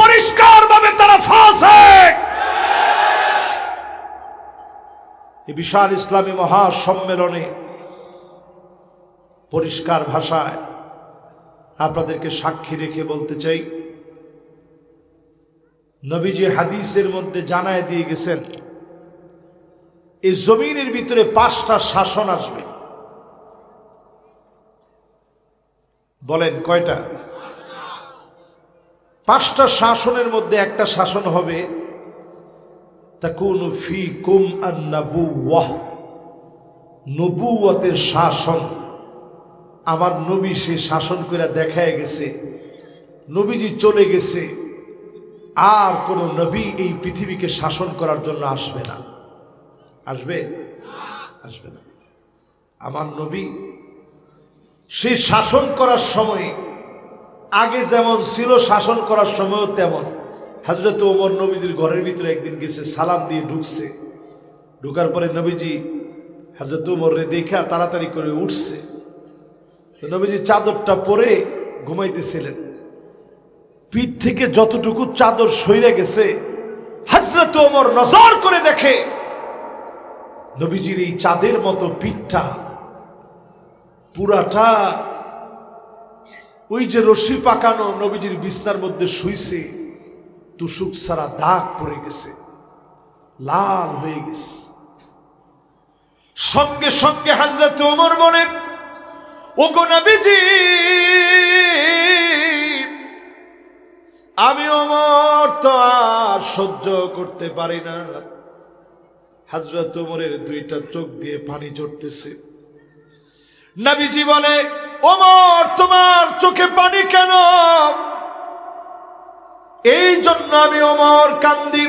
পরিষ্কার ভাবে তারা ফাসিক। এই বিশাল ইসলামী মহাসম্মেলনে পরিষ্কার ভাষায় আপনাদেরকে সাক্ষী রেখে বলতে চাই, নবীজি হাদিসের মধ্যে জানায় দিয়ে গেছেন এই জমিনের ভিতরে 5টা শাসন আসবে। বলেন কয়টা? 5টা শাসনের মধ্যে একটা শাসন হবে তাকুনু ফীকুম আন-নবুওয়াহ, নবুয়তের শাসন। আমার নবী সে শাসন করে দেখায় গেছে, নবীজি চলে গেছে, আর কোন নবী এই পৃথিবীকে শাসন করার জন্য আসবে না। আসবে? আসবে না। আমার নবী সে শাসন করার সময় আগে যেমন ছিল, শাসন করার সময়ও তেমন। হযরত ওমর নবীজির ঘরের ভিতরে একদিন গেছে, সালাম দিয়ে ঢুকছে। ঢুকার পরে নবীজি হযরত ওমরে দেখা তাড়াতাড়ি করে উঠছে। তো নবীজি চাদরটা পরে ঘুমাইতেছিলেন, পিঠ থেকে যতটুকু চাদর সইরে গেছে হযরত ওমর নজর করে দেখে নবীজির এই চাঁদের মতো পিঠটা পুরাটা ওই যে রশি পাকানো নবীজির বিছনার মধ্যে শুইছে, তুষুক সারা দাগ পড়ে গেছে, লাল হয়ে গেছে। সঙ্গে সঙ্গে হযরত ওমর বলে, ওগো নবীজি, আমি ওমর তো আর সহ্য করতে পারি না। হযরত ওমরের 2টা চোখ দিয়ে পানি ঝরতেছে। নবীজি বলে, ওমর তোমার চোখে পানি কেন? এই জন্য আমি ওমর কান্দি,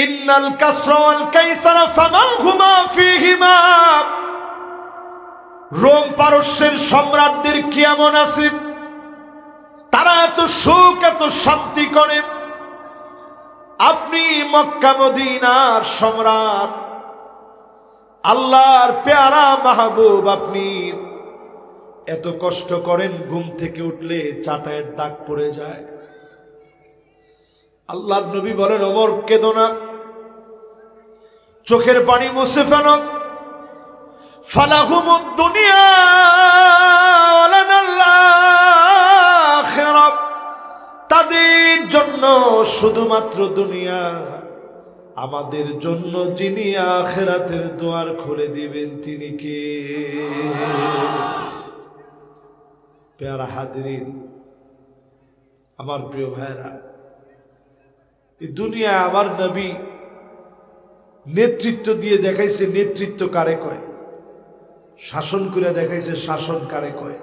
ইন্নাল কাসরা ওয়াল কাইসারা ফামা হুমা ফীহিমা, রোম পারস্যের সম্রাটদের কি এমন আছে তারা এত সুখ এত শান্তি করে? আপনি মক্কা মদিনার সম্রাট, আল্লাহর পেয়ারা মাহবুব, আপনি এত কষ্ট করেন, ঘুম থেকে উঠলে চাটায়ের দাগ পড়ে যায়। আল্লাহর নবী বলেন, ওমর কেঁদো না, চোখের পানি মুছে ফেলো। ফালাহুমুদ দুনিয়া ওয়ালানাল আখিরাহ, তাদের জন্য শুধুমাত্র দুনিয়া, আমাদের জন্য যিনি আখিরাতের দুয়ার খুলে দিবেন তিনি কে? প্যারা হাজিরিন, আমার প্রিয় ভাইরা, এই দুনিয়া আমার নবী নেতৃত্ব দিয়ে দেখাইছে। নেতৃত্ব কারে কয়? শাসন করে দেখাইছে। শাসন কারে কয়?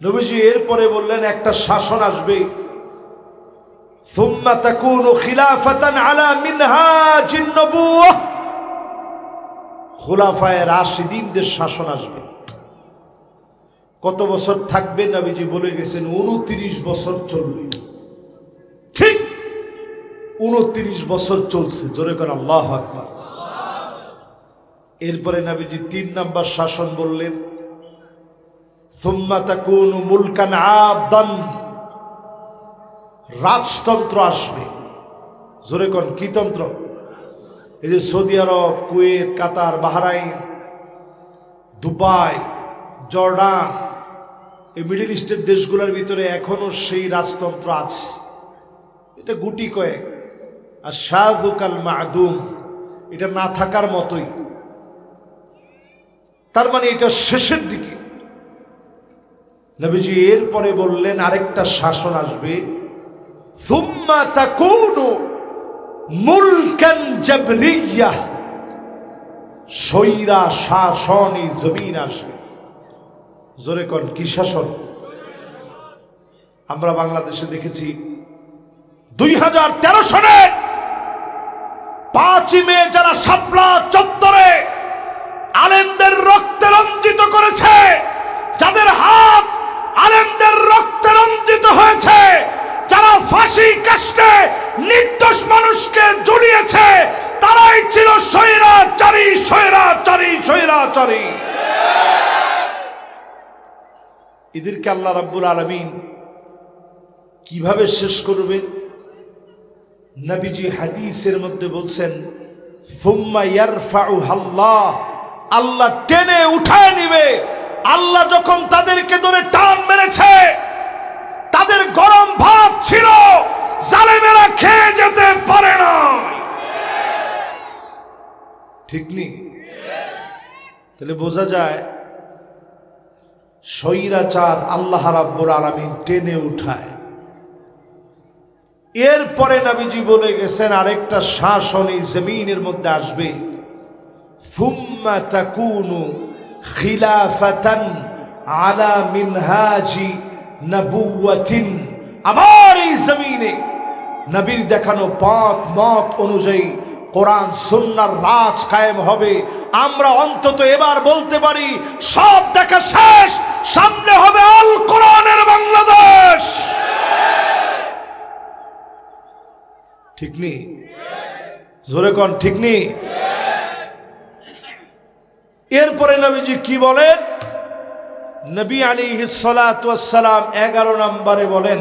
নবীজি এরপরে বললেন একটা শাসন আসবে, সুম্মা তাকুনু খিলাফাতান আলা মিনহাজিন নবুওয়াহ, খুলাফায়ে রাশিদিনদের শাসন আসবে। কত বছর থাকবে? নবীজি বলে গেছেন 29 বছর চলবে। ঠিক 29 বছর চলছে। জোরে করে আল্লাহু আকবার। এরপরে নবীজি 3 নাম্বার শাসন বললেন, সুম্মা তাকুনু মুলকান আবদান, রাজতন্ত্র আসবে। জোরে কোন কি তন্ত্র? এই যে সৌদি আরব, কুয়েত, কাতার, বাহরাইন, দুবাই, জর্ডান, এই মিডল ইস্টের দেশগুলোর ভিতরে এখনো সেই রাজতন্ত্র আছে। এটা গুটি কয়েক। আর শাযুকাল মাদুম, এটা না থাকার মতোই। তার মানে এটা শেষের দিকে। নবীজি এরপরে বললেন আরেকটা শাসন আসবে, সুম্মা তাকুনু মুলকান জাবরিয়্যাহ, স্বৈরা শাসনই জমিন আসবে। জোরে কোন কি শাসন? আমরা বাংলাদেশে দেখেছি 2013 সনে 5ই মে যারা শাপলা চত্বরে আলেমদের রক্তে রঞ্জিত করেছে, যাদের হাত আলেমদের রক্তে রঞ্জিত হয়েছে, যারা ফাঁসি কাস্টে নির্দোষ মানুষকে ঝুলিয়েছে, তারাই ছিল স্বৈরাচারী স্বৈরাচারী স্বৈরাচারী। এদেরকে আল্লাহ রাব্বুল আলামিন কিভাবে শেষ করবেন? নবীজি হাদিসের মধ্যে বলছেন, সুম্মা ইয়ারফাউহাল্লাহ, আল্লাহ টেনে উঠায় নিবে। আল্লাহ যখন তাদেরকে ধরে টান মেরেছে, তাদের গরম ভাত ছিল, জালেমেরা খেয়ে যেতে পারে না। ঠিক নেই? তাহলে বোঝা যায় স্বৈরাচার আল্লাহ রাব্বুল আলামিন টেনে উঠায়। এরপরে নবীজি বলে গেছেন আরেকটা শাসন এই জমিনের মধ্যে আসবে, সুম্মা তাকুনু খিলাফাতান আলা মিনহাজি নবুওয়াতিন, আবার এই জমিনে নবীর দেখানো পথ মত অনুযায়ী কোরআন সুন্নাহর রাজ কায়েম হবে। আমরা অন্তত এবার বলতে পারি সব দেখা শেষ, সামনে হবে আল কোরআনের বাংলাদেশ। ঠিক নেই? জোরে কোন ঠিক নেই? এরপরে নবীজি কি বলেন? নবী আলাইহিস সালাতু ওয়াস সালাম 11 নম্বরে বলেন,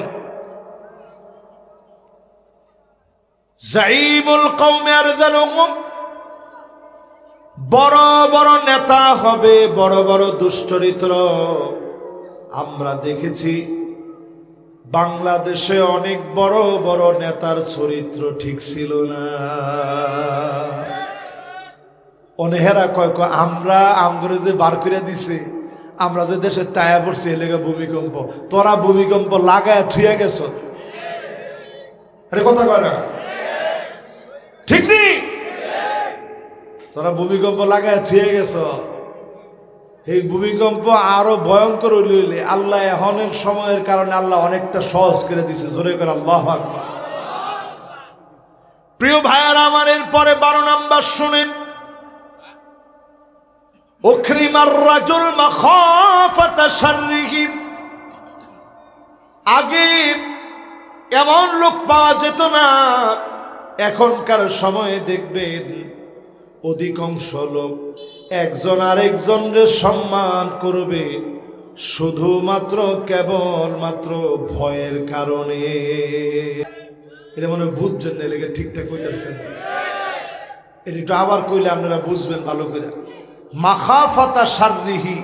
জাইমুল কওমি আরযালুহুম, বড় বড় নেতা হবে, বড় বড় দুশ্চরিত্র। আমরা দেখেছি বাংলাদেশে অনেক বড় বড় নেতার চরিত্র ঠিক ছিল না। অনেহেরা কয় আমরা আমগরে যে বার করে দিছে, আমরা যে দেশে তায়া পড়ছি এলাকা ভূমিকম্প, তোরা ভূমিকম্প লাগায় থুয়ে গেছ। আরে কথা কয় না? ঠিক নেই? তোরা ভূমিকম্প লাগায় থুয়ে গেছ। এই ভূমিকম্প আরো ভয়ঙ্কর হইলে আল্লাহ এখনের সময়ের কারণে আল্লাহ অনেকটা সহজ করে দিছে। জোরে করে আল্লাহু আকবার। প্রিয় ভাইয়ারা আমার, এরপরে 12 নম্বর শুনেন, উকরিমার রাজুল মাখাফাতা শাররিহি। আগে এমন লোক পাওয়া যেত না, এখনকার সময়ে দেখবেন অধিকাংশ লোক একজন আরেকজনের সম্মান করবে শুধুমাত্র কেবলমাত্র ভয়ের কারণে। এটা মনে বুঝছেন না, লেগে ঠিকঠাক কইতেছেন। এটা একটু আবার কইলে আপনারা বুঝবেন ভালো করে। মাখাফাতা শাররিহি,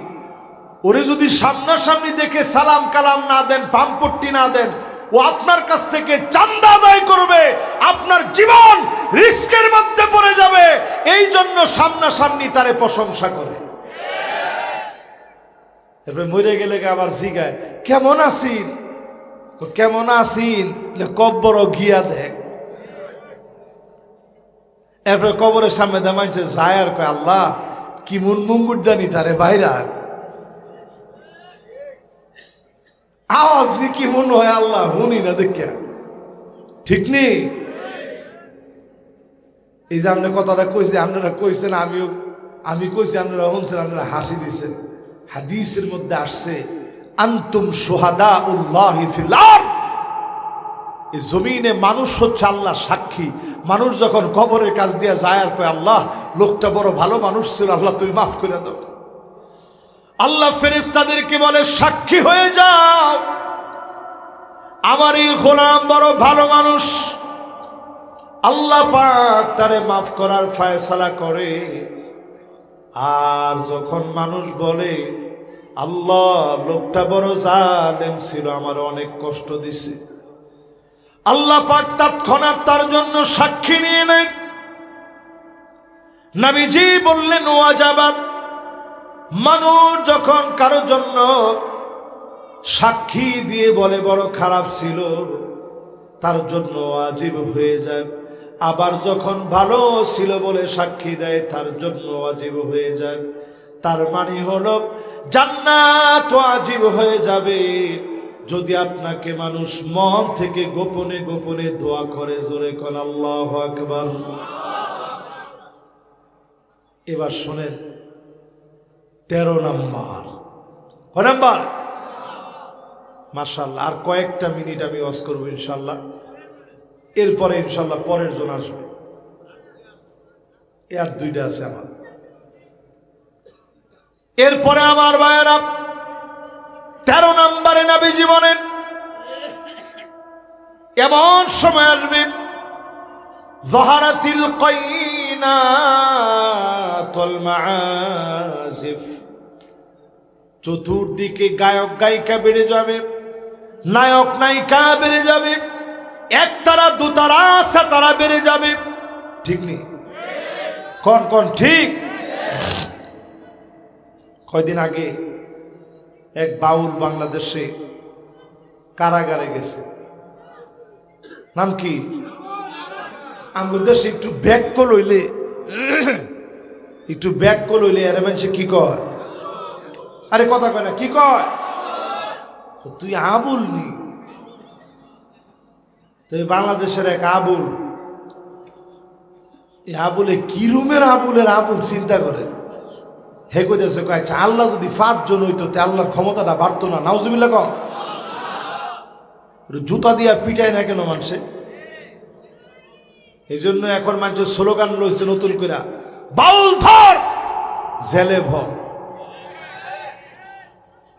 ওরে যদি সামনাসামনি দেখে সালাম কালাম না দেন, পাম্পট্টি না দেন, ও আপনার কাছ থেকে চাঁদা আদায় করবে, আপনার জীবন রিস্কের মধ্যে পড়ে যাবে। এই জন্য সামনাসামনি তারে প্রশংসা করে। এরপরে মরে গেলে আবার জিগায় কেমন আছিন, কেমন আছিন, কব্বর গিয়া দেখ। এরপরে কবরের সামনে দেমাইছে যায় আর কয় আল্লাহ কি মুন মুঙ্গুর জানি তারে বাইরান আওয়াজ নি কি মন হয় আল্লাহ শুনি না দেখিয়া। ঠিক নেই? এই যে আপনি কথাটা কইছি, আপনারা কইছেন, আমি কইছি, আপনারা শুনছেন, আপনারা হাসি দিছেন। হাদিসের মধ্যে আসছে আনতুম শুহাদাউল্লাহি ফিল আরদ, এই জমিনে মানুষ হচ্ছে আল্লাহ সাক্ষী। মানুষ যখন কবরের কাছ দিয়ে যায় আর কয় আল্লাহ লোকটা বড় ভালো মানুষ ছিল, আল্লাহ তুমি মাফ করে দাও, আল্লাহ ফেরেশতাদেরকে বলে সাক্ষী হয়ে যাও আমার এই গোলাম বড় ভালো মানুষ। আল্লাহ পাক তারে মাফ করার ফয়সালা করে। আর যখন মানুষ বলে আল্লাহ লোকটা বড় জালেম ছিল, আমার অনেক কষ্ট দিছে, আল্লাহ পাক তৎক্ষণাৎ তার জন্য সাক্ষী নিয়ে নেন। নবীজি বললেন ওয়াজাবাত, মানুষ যখন কারো জন্য সাক্ষী দিয়ে বলে বড় খারাপ ছিল, তার জন্য ওয়াজিব হয়ে যায়। আবার যখন ভালো ছিল বলে সাক্ষী দেয়, তার জন্য ওয়াজিব হয়ে যায়। তার মানে হলো জান্নাত ওয়াজিব হয়ে যাবে যদি আপনাকে মানুষ মন থেকে গোপনে গোপনে দোয়া করে। জোরে কোন আল্লাহু আকবার। এবার শোনেন 13 নাম্বার। কয় নাম্বার? মাশাআল্লাহ, আর কয়েকটা মিনিট আমি ওয়াজ করবো ইনশাআল্লাহ। এরপরে ইনশাআল্লাহ পরের জন আসবে। আর 2টা আছে আমার। এরপরে আমার ভাইয়েরা 13 নম্বরে নবীজি বলেন এমন সময় আসবে যাহারাতিল কাইনাতুল মাআজিফ, চতুর্দিকে গায়ক গায়িকা বেড়ে যাবে, নায়ক নায়িকা বেড়ে যাবে, একতারা দুতারা সাতারা বেড়ে যাবে। ঠিক নেই? কোন কোন ঠিক? কয়দিন আগে এক বাউল বাংলাদেশে কারাগারে গেছে। নাম কি? আমাদের দেশে একটু ব্যাক লইলে এর মানুষে কি কয়? আরে কথা কয় না, কি কয়? তুই আবুল নি? তো বাংলাদেশের এক আবুল, এই আবুলে কি রুমের আবুলের আবুল চিন্তা করে হে কইতেছে, আচ্ছা আল্লাহ যদি 5 জন হইতো তে আল্লাহর ক্ষমতাটা বাড়তো না? নাউজুবিল্লাহ কম। জুতা দিয়া পিটায় না কেন মানুষে? এই জন্য এখন মানুষের স্লোগান রয়েছে নতুন করে, বাউল ধর জেলে ভর।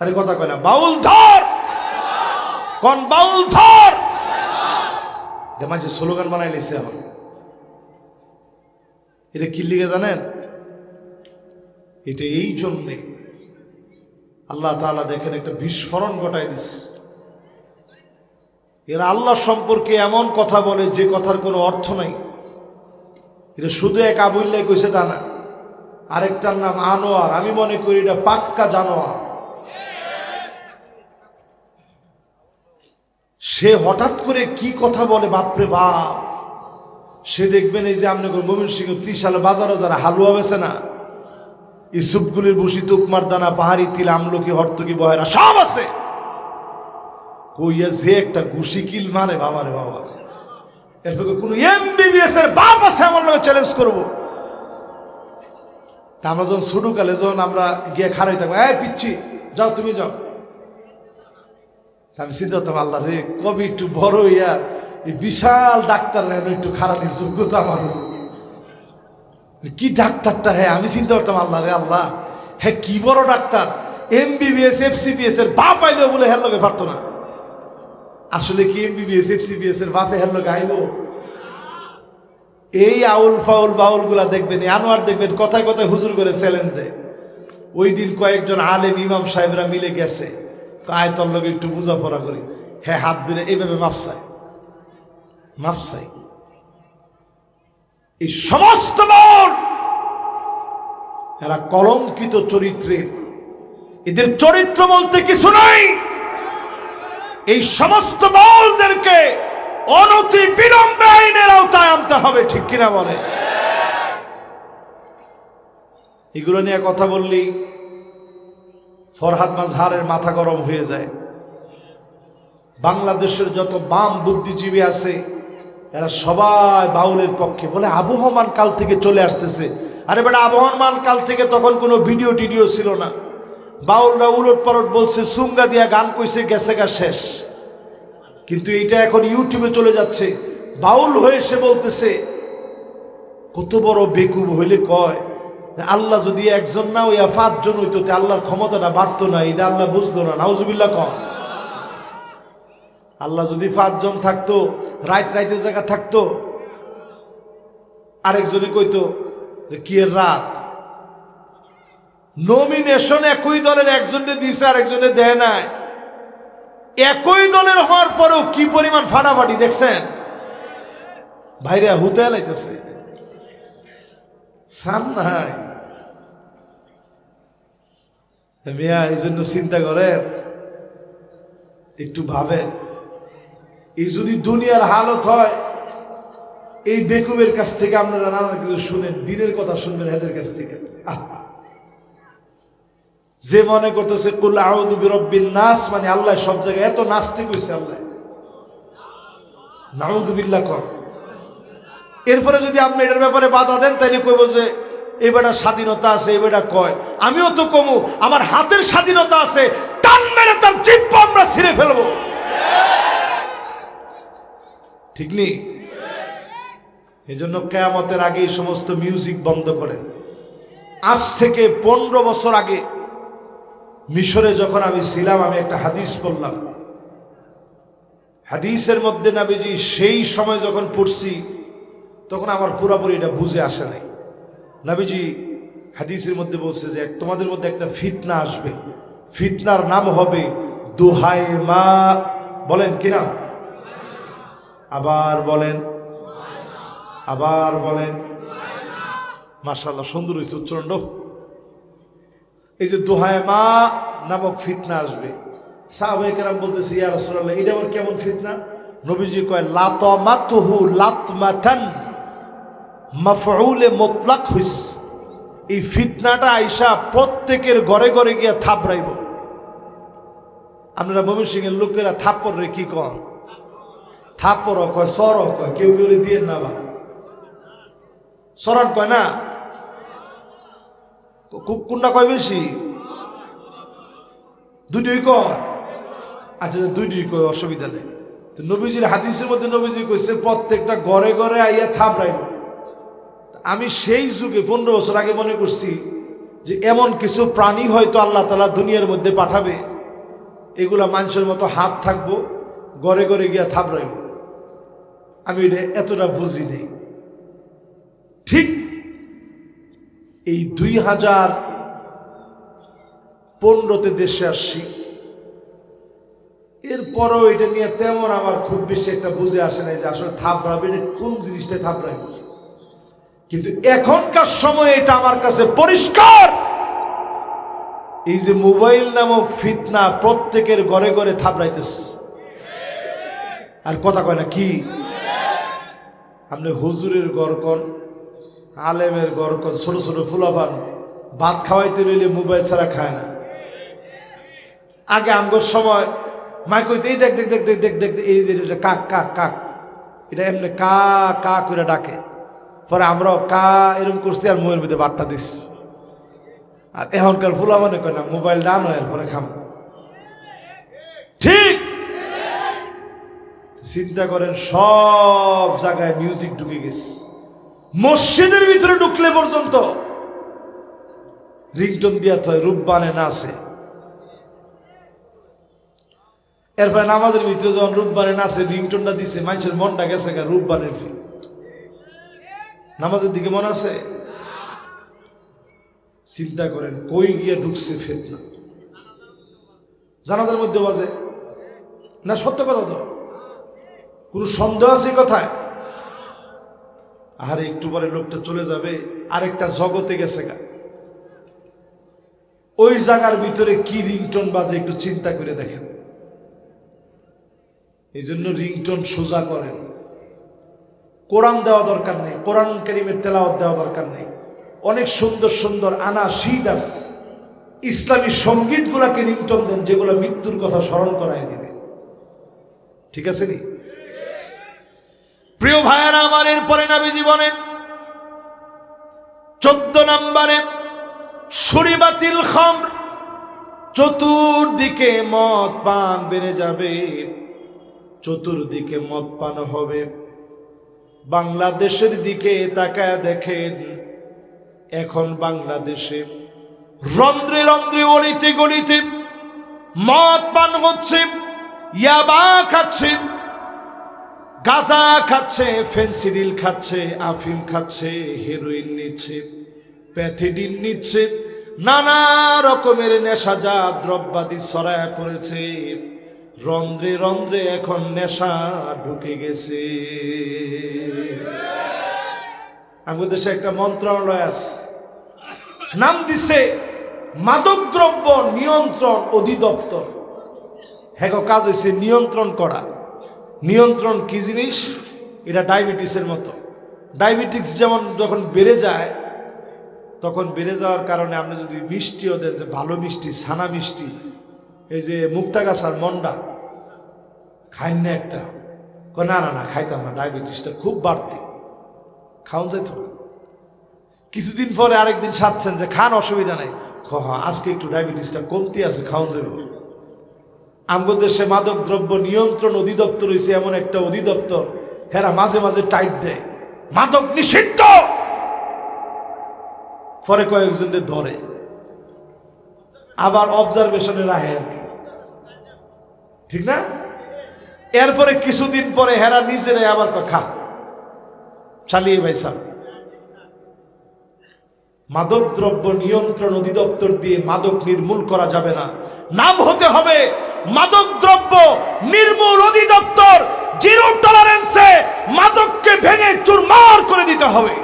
আরে কথা কয় না, বাউল ধর, কোন বাউল ধর, মানুষের স্লোগান বানাই লিছে এখন। এটা কি লিগে জানেন? এটা এই জন্যে আল্লাহ তাআলা দেখেন একটা বিস্ফোরণ ঘটায় দিস। এরা আল্লাহ সম্পর্কে এমন কথা বলে যে কথার কোনো অর্থ নাই। এটা শুধু এক আবুল্লাহ কইছে তা না, আরেকটার নাম আনোয়ার। আমি মনে করি এটা পাক্কা জানোয়ার। সে হঠাৎ করে কি কথা বলে বাপরে বাপ। সে দেখবেন এই যে আপনার ময়মনসিংহ 30 সালে বাজারে যারা হালুয়া বেছে না, ইসুপগুলির বসি, তুকমার দানা, পাহাড়ি তিল, আমলকি, হর্তকি, বহেরা সব আছে। কইয়া যে একটা ঘুষি কিল মারে বাবারে বাবা। এরপর কোন MBBS এর বাপ আছে আমার লোক চ্যালেঞ্জ করবো। তা আমরা যখন ছোটকালে যখন আমরা গিয়ে খারাই থাকবো, পিচ্ছি যাও তুমি যাও, আমি চিন্তা করতাম আল্লাহ রে কবি একটু বড় হইয়া এই বিশাল ডাক্তার একটু খারাপের যোগ্যতা আমার কি ডাক্তারটা। হ্যাঁ আমি চিন্তা করতাম আল্লাহ রে আল্লাহ, হ্যাঁ কি বড় ডাক্তার। MBBS FCPS এর বাপ আইলেও বলে হের লোকে পারতো না। আসলে কি MBBS FCPS এর বাপে হের লোকে আইব? এই আউল ফাউল বাউল গুলা দেখবেন, আনোয়ার দেখবেন কথায় কথায় হুজুর করে চ্যালেঞ্জ দেয়। ওই দিন কয়েকজন আলেম ইমাম সাহেবরা মিলে গেছে, আয়তর লোক একটু বুঝাপড়া করি। হ্যাঁ হাত ধরে এইভাবে মাফসাই। এই সমস্ত বল এরা কলঙ্কিত চরিত্রের, এদের চরিত্র বলতে কিছু নাই। এই সমস্ত বলদেরকে অনতি বিলম্বে আইনের আওতায় আনতে হবে। ঠিক কিনা বলে? এগুলো নিয়ে কথা বললি ফরহাদ মাজহারের মাথা গরম হয়ে যায়। বাংলাদেশের যত বাম বুদ্ধিজীবী আছে এরা সবাই বাউলের পক্ষে। বলে আবহমান কাল থেকে চলে আসতেছে। আরে বেটা, আবহমান কাল থেকে তখন কোনো ভিডিও টিডিও ছিল না। বাউলরা উলট পালট বলছে, সুঙ্গা দিয়া গান কইছে, গেছে গা শেষ। কিন্তু এইটা এখন ইউটিউবে চলে যাচ্ছে। বাউল হয়ে সে বলতেছে, কত বড় বেকুব হইলে কয় আল্লাহ যদি একজন না হইয়া 5 জন হইতো তে আল্লাহর ক্ষমতাটা বাড়তো না। এটা আল্লাহ বুঝলো না। নাউজুবিল্লাহ কয়। আল্লাহ যদি 5 জন থাকতো, রাইতের জায়গা থাকতো, আরেকজনে কইতো যে কি এর রাত। নমিনেশন একই দলের একজনে দিয়েছে, আরেকজনে দেয় নাই। একই দলের হওয়ার পরেও কি পরিমাণ ফাটাফাটি দেখছেন? ভাইরা হুতে লাইতেছে। সান নাই মিয়া, এই জন্য চিন্তা করেন, একটু ভাবেন, এই যদি দুনিয়ার হালত হয়, এই বেকুবের কাছ থেকে আপনারা নানা কিছু শুনেন, দিনের কথা শুনবেন এদের কাছ থেকে। যে মনে করতেছে কুল আউযু বিরাব্বিন নাস মানে আল্লাহ সব জায়গায়, এত নাস্তিক হইছে আল্লাহ, নাউযু বিল্লাহ কর। এরপরে যদি আপনি এটার ব্যাপারে বাধা দেন, তাইলে কইব যে এই বেটা স্বাধীনতা আছে, এই বেটা কয়। আমিও তো কমু, আমার হাতের স্বাধীনতা আছে, টান মেরে তার জিহ্বা আমরা ছিঁড়ে ফেলবো, ঠিক নেই? এই জন্য কিয়ামতের আগে এই সমস্ত মিউজিক বন্ধ করেন। আজ থেকে 15 বছর আগে মিশরে যখন আমি ছিলাম, আমি একটা হাদিস পড়লাম। হাদিসের মধ্যে নবীজি সেই সময় যখন পড়ছি, তখন আমার পুরোপুরি এটা বুঝে আসে নাই। নবীজি হাদিসের মধ্যে বলছে যে তোমাদের মধ্যে একটা ফিতনা আসবে, ফিতনার নাম হবে দোহাই মা। বলেন কি নাম? আবার বলেন, আবার বলেন। মাশাআল্লাহ, সুন্দর হয়েছে উচ্চারণ। এই যে দোহাই মা নামক ফিতনা আসবে, সাহাবায়ে কেরাম বলতেছে ইয়া রাসূলুল্লাহ, এটা আবার কেমন ফিতনা? নবীজি কয় লাতামাতুহু লাতমাতান মাফউলে মুতলাক হইস। এই ফিতনাটা আইসা প্রত্যেকের ঘরে ঘরে গিয়া থাপড়াইব। আপনারা ময়মনসিংহের লোকেরা থাপ্পড় রে কি কন? থাপ্পড় কয়, সর কয়, কেউ কেউ দিয়ে না বা সরান কয় না, কোনটা কয় বেশি? দুইটাই কয়। আচ্ছা, দুইটাই কয়, অসুবিধা নেই। তো নবীজির হাদিসের মধ্যে নবীজি কইছে প্রত্যেকটা ঘরে ঘরে আইয়া থাপড়াইব। আমি সেই যুগে 15 বছর আগে মনে করছি যে এমন কিছু প্রাণী হয়তো আল্লাহ তাআলা দুনিয়ার মধ্যে পাঠাবে, এগুলা মানুষের মতো হাত থাকবো, ঘরে ঘরে গিয়া থাপড়াইব। আমি এটা এতটা বুঝি নেই। ঠিক এই 2015-তে দেশে আসছি, এরপরও এটা নিয়ে তেমন আমার খুব বেশি একটা বুঝে আসে নাই যে আসলে থাপড়াবে এটা কোন জিনিসটা থাপড়াইব। কিন্তু এখনকার সময় এটা আমার কাছে পরিষ্কার, এই যে মোবাইল নামক ফিতনা প্রত্যেকের ঘরে ঘরে থাপড়াইতেছে। আর কথা কয় না কি? আপনি হুজুরের ঘর কন, আলেমের ঘর কন, ছোট ছোট ফুলাবান ভাত খাওয়াইতে রইলে মোবাইল ছাড়া খায় না। আগে আমগর সময় মাই কইতে এই দেখ দেখ দেখ দেখ দেখ দেখ, এই যে কাক কাক কাক, এটা এমনি কা কা করে ডাকে। পরে আমরাও কা এরকম করছি আর মুখের মধ্যে বাট্টা দিচ্ছি। আর এখনকার ফুলা মানে কয় না মোবাইল ডান হয় পরে খাম। ঠিক চিন্তা করেন, সব জায়গায় মিউজিক ঢুকে গেছে। মসজিদের ভিতরে ঢুকলে পর্যন্ত রিংটোন দিয়া থয়, রূপবানে নাচে। এরপরে নামাজের ভিতরে যখন রূপবানে নাচে, রিংটোনটা দিছে, মানুষের মনটা গেছে রূপবানের ফিল। নামাজের দিকে মন আছে? চিন্তা করেন কই গিয়ে ঢুকছে ফিতনা। জানাজার মধ্যে বাজে না, সত্য কথা তো, কোন সন্দেহ আছে কথায়? আর একটু পরে লোকটা চলে যাবে, আরেকটা জগতে গেছে গা। ওই জায়গার ভিতরে কি রিংটোন বাজে একটু চিন্তা করে দেখেন। এই জন্য রিংটোন সোজা করেন। কোরআন দেওয়া দরকার নেই, কোরআন কারীমের তেলাওয়াত দেওয়া দরকার নেই। অনেক সুন্দর সুন্দর আনাশিদ আছে, ইসলামী সঙ্গীতগুলাকে রিংটোন দেন, যেগুলো মৃত্যুর কথা স্মরণ করায় দিবে। ঠিক আছে নি? প্রিয় ভাইয়েরা আমার, এরপরে নবীজি বলেন 14 নম্বরে শুরিবাতিল খামর, চতুর্দিকে মদ পান বেড়ে যাবে, চতুর্দিকে মদ পান হবে। বাংলাদেশের দিকে তাকায় দেখেন, এখন বাংলাদেশে রন্ধ্রে রন্ধ্রে অলিতে গলিতে মদ পান হচ্ছে, ইয়াবা খাচ্ছে, গাঁজা খাচ্ছে, ফেন্সিডিল খাচ্ছে, আফিম খাচ্ছে, হেরোইন নিচ্ছে, প্যাথিডিন নিচ্ছে, নানা রকমের নেশাজাত দ্রব্যাদি ছড়ায় পড়েছে। রন্ধ্রে রন্ধ্রে এখন নেশা ঢুকে গেছে। আমাদের দেশে একটা মন্ত্রণালয় আছে, নাম দিছে মাদকদ্রব্য নিয়ন্ত্রণ অধিদপ্তর। হ্যাঁ, কাজ হয়েছে নিয়ন্ত্রণ করা। নিয়ন্ত্রণ কি জিনিস? এটা ডায়াবেটিসের মতো। ডায়াবেটিস যেমন যখন বেড়ে যায়, তখন বেড়ে যাওয়ার কারণে আপনি যদি মিষ্টিও দেন, যে ভালো মিষ্টি, ছানা মিষ্টি, এই যে মুক্তাগাছার মন্ডা খাইন না একটা, না না না খাইতাম না, ডায়াবেটিসটা খুব বাড়তি, খাওয়ান যাইত না। কিছুদিন পরে আরেকদিন সাধছেন যে খান, অসুবিধা নাই, আজকে একটু ডায়াবেটিসটা কমতি আছে, খাওয়ান যাবে। আমাদের দেশে মাদক দ্রব্য নিয়ন্ত্রণ অধিদপ্তর হয়েছে এমন একটা অধিদপ্তর, হেরা মাঝে মাঝে টাইট দেয় মাদক নিষিদ্ধ, পরে কয়েকজনকে ধরে আবার অবজারভেশনে রাখে আর কি, ঠিক না? এরপরে কিছুদিন পরে হেরা নিজেরাই আবার খা চালিয়ে ভাই সাহেব। মাদক দ্রব্য নিয়ন্ত্রণ অধিদপ্তর দিয়ে মাদক নির্মূল করা যাবে না, নাম হতে হবে মাদক দ্রব্য নির্মূল অধিদপ্তর। জিরো টলারেন্সে মাদককে ভেঙে চুরমার করে দিতে হবে।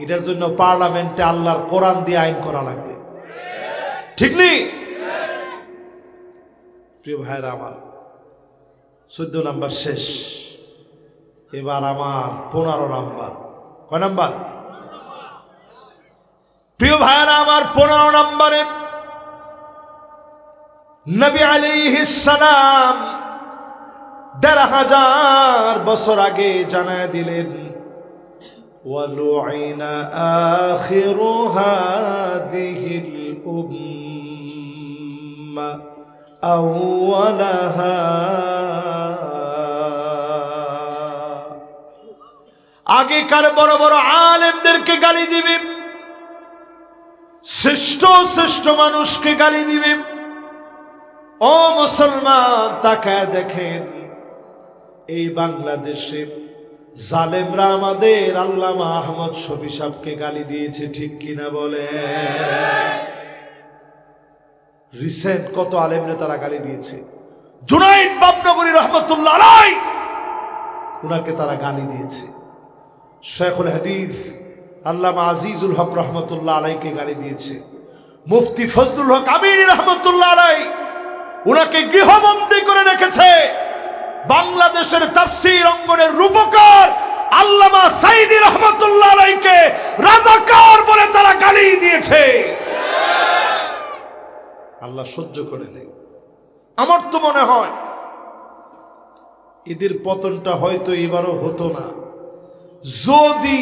এটার জন্য পার্লামেন্টে আল্লাহর কোরআন দিয়ে আইন করা লাগবে, ঠিক নেই? প্রিয় ভাইরা আমার, 14 নাম্বার শেষ, এবার আমার 15 নাম্বার। কয় নাম্বার? প্রিয় ভাইরা আমার, 15 নম্বরে নবী আলাইহিস সালাম 1500 বছর আগে জানায় দিলেন, ওয়ালুইনা আখিরু হাদিহিল উম্মাহ আউওয়ালাহা। আগেকার বড় বড় আলেমদেরকে গালি দিবে, শ্রেষ্ঠ শ্রেষ্ঠ মানুষকে গালি দিবে। ও মুসলমান, তাকায় দেখেন এই বাংলাদেশে জালেমরা আমাদের আল্লামা আহমদ শফী সাহেবকে গালি দিয়েছে, ঠিক কিনা বলে? রিসেন্ট কত আলেমরে তারা গালি দিয়েছে। জুনাইদ বাবনগরী রহমতুল্লাহ আলাইহি, উনাকে তারা গালি দিয়েছে। শেখুল হাদিস আল্লামা আজিজুল হক রহমতুল্লাহ আলাইকে গালি দিয়েছে। মুফতি ফজলুল হক আমিনী রহমতুল্লাহ আলাইহি উনাকে গৃহবন্দী করে রেখেছে। বাংলাদেশের তাফসীর অঙ্গনের রূপকার আল্লামা সাইদি রহমতুল্লাহ আলাইকে রাজাকার বলে তারা গালি দিয়েছে। আল্লাহ সহ্য করে নেই। আমার তো মনে হয় এদের পতনটা হয়তো এবারও হতো না যদি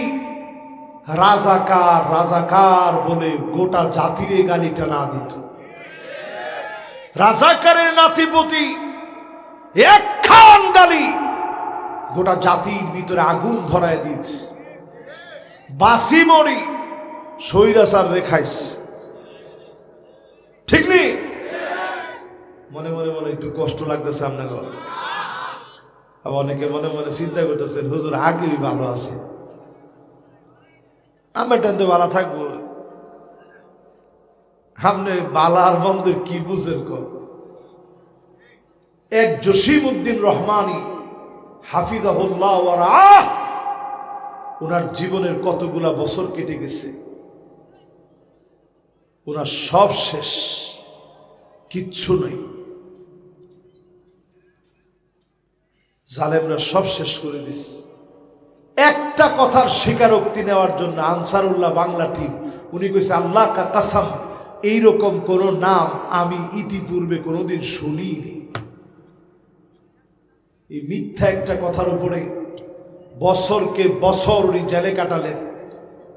রাজাকার রাজাকার বলে গোটা জাতিরে গালিটা না দিত। রাজাকারের নাতিপতি একখান গালি গোটা জাতির ভিতরে আগুন ধরায় দিয়েছে। বাসি মরি স্বৈরাচার রেখাইস, ঠিক নেই? মনে মনে মনে একটু কষ্ট লাগতেছে আপনাকে। আবার অনেকে মনে মনে চিন্তা করতেছেন, হুজুর আগেই ভালো আছে, আমরা টানতে ভালো থাকবো। আপনি বালার বন্ধের কি বুঝেন? এক জসিম উদ্দিন রহমানী হাফিজাহুল্লাহ ওয়া রাআহ, ওনার জীবনের কতগুলা বছর কেটে গেছে, ওনার সব শেষ, কিচ্ছু নাই। জালেমরা সব শেষ করে দিছে। একটা কথার স্বীকারোক্তি নেওয়ার জন্য আনসারুল্লাহ বাংলা টিম উনি কইছে, আল্লাহ কা কাসাম, এইরকম কোন নাম আমি ইতিপূর্বে কোনোদিন শুনিনি। এই মিথ্যা একটা কথার উপরে বছরকে বছর উনি জেলে কাটালেন,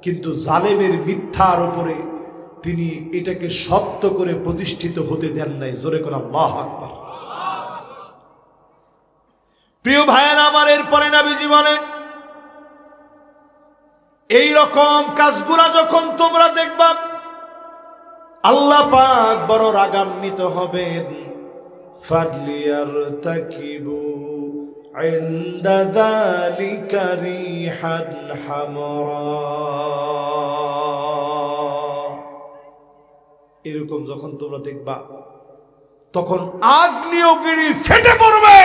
কিন্তু জালেমের মিথ্যার উপরে তিনি এটাকে সত্য করে প্রতিষ্ঠিত হতে দেন নাই। জোরে করে আল্লাহু আকবার। প্রিয় ভাইয়েরা আমার, এরপরে নবীজি বলেন, এই রকম কাজগুলা যখন তোমরা দেখবা আল্লাহ পাক বড় রাগান্বিত হবেন। ফাদলিয়ারতাকিবু ইনদা যালিকা রিহান হামরা। এরকম যখন তোমরা দেখবা তখন আগ্নেয়গিরি ফেটে পড়বে।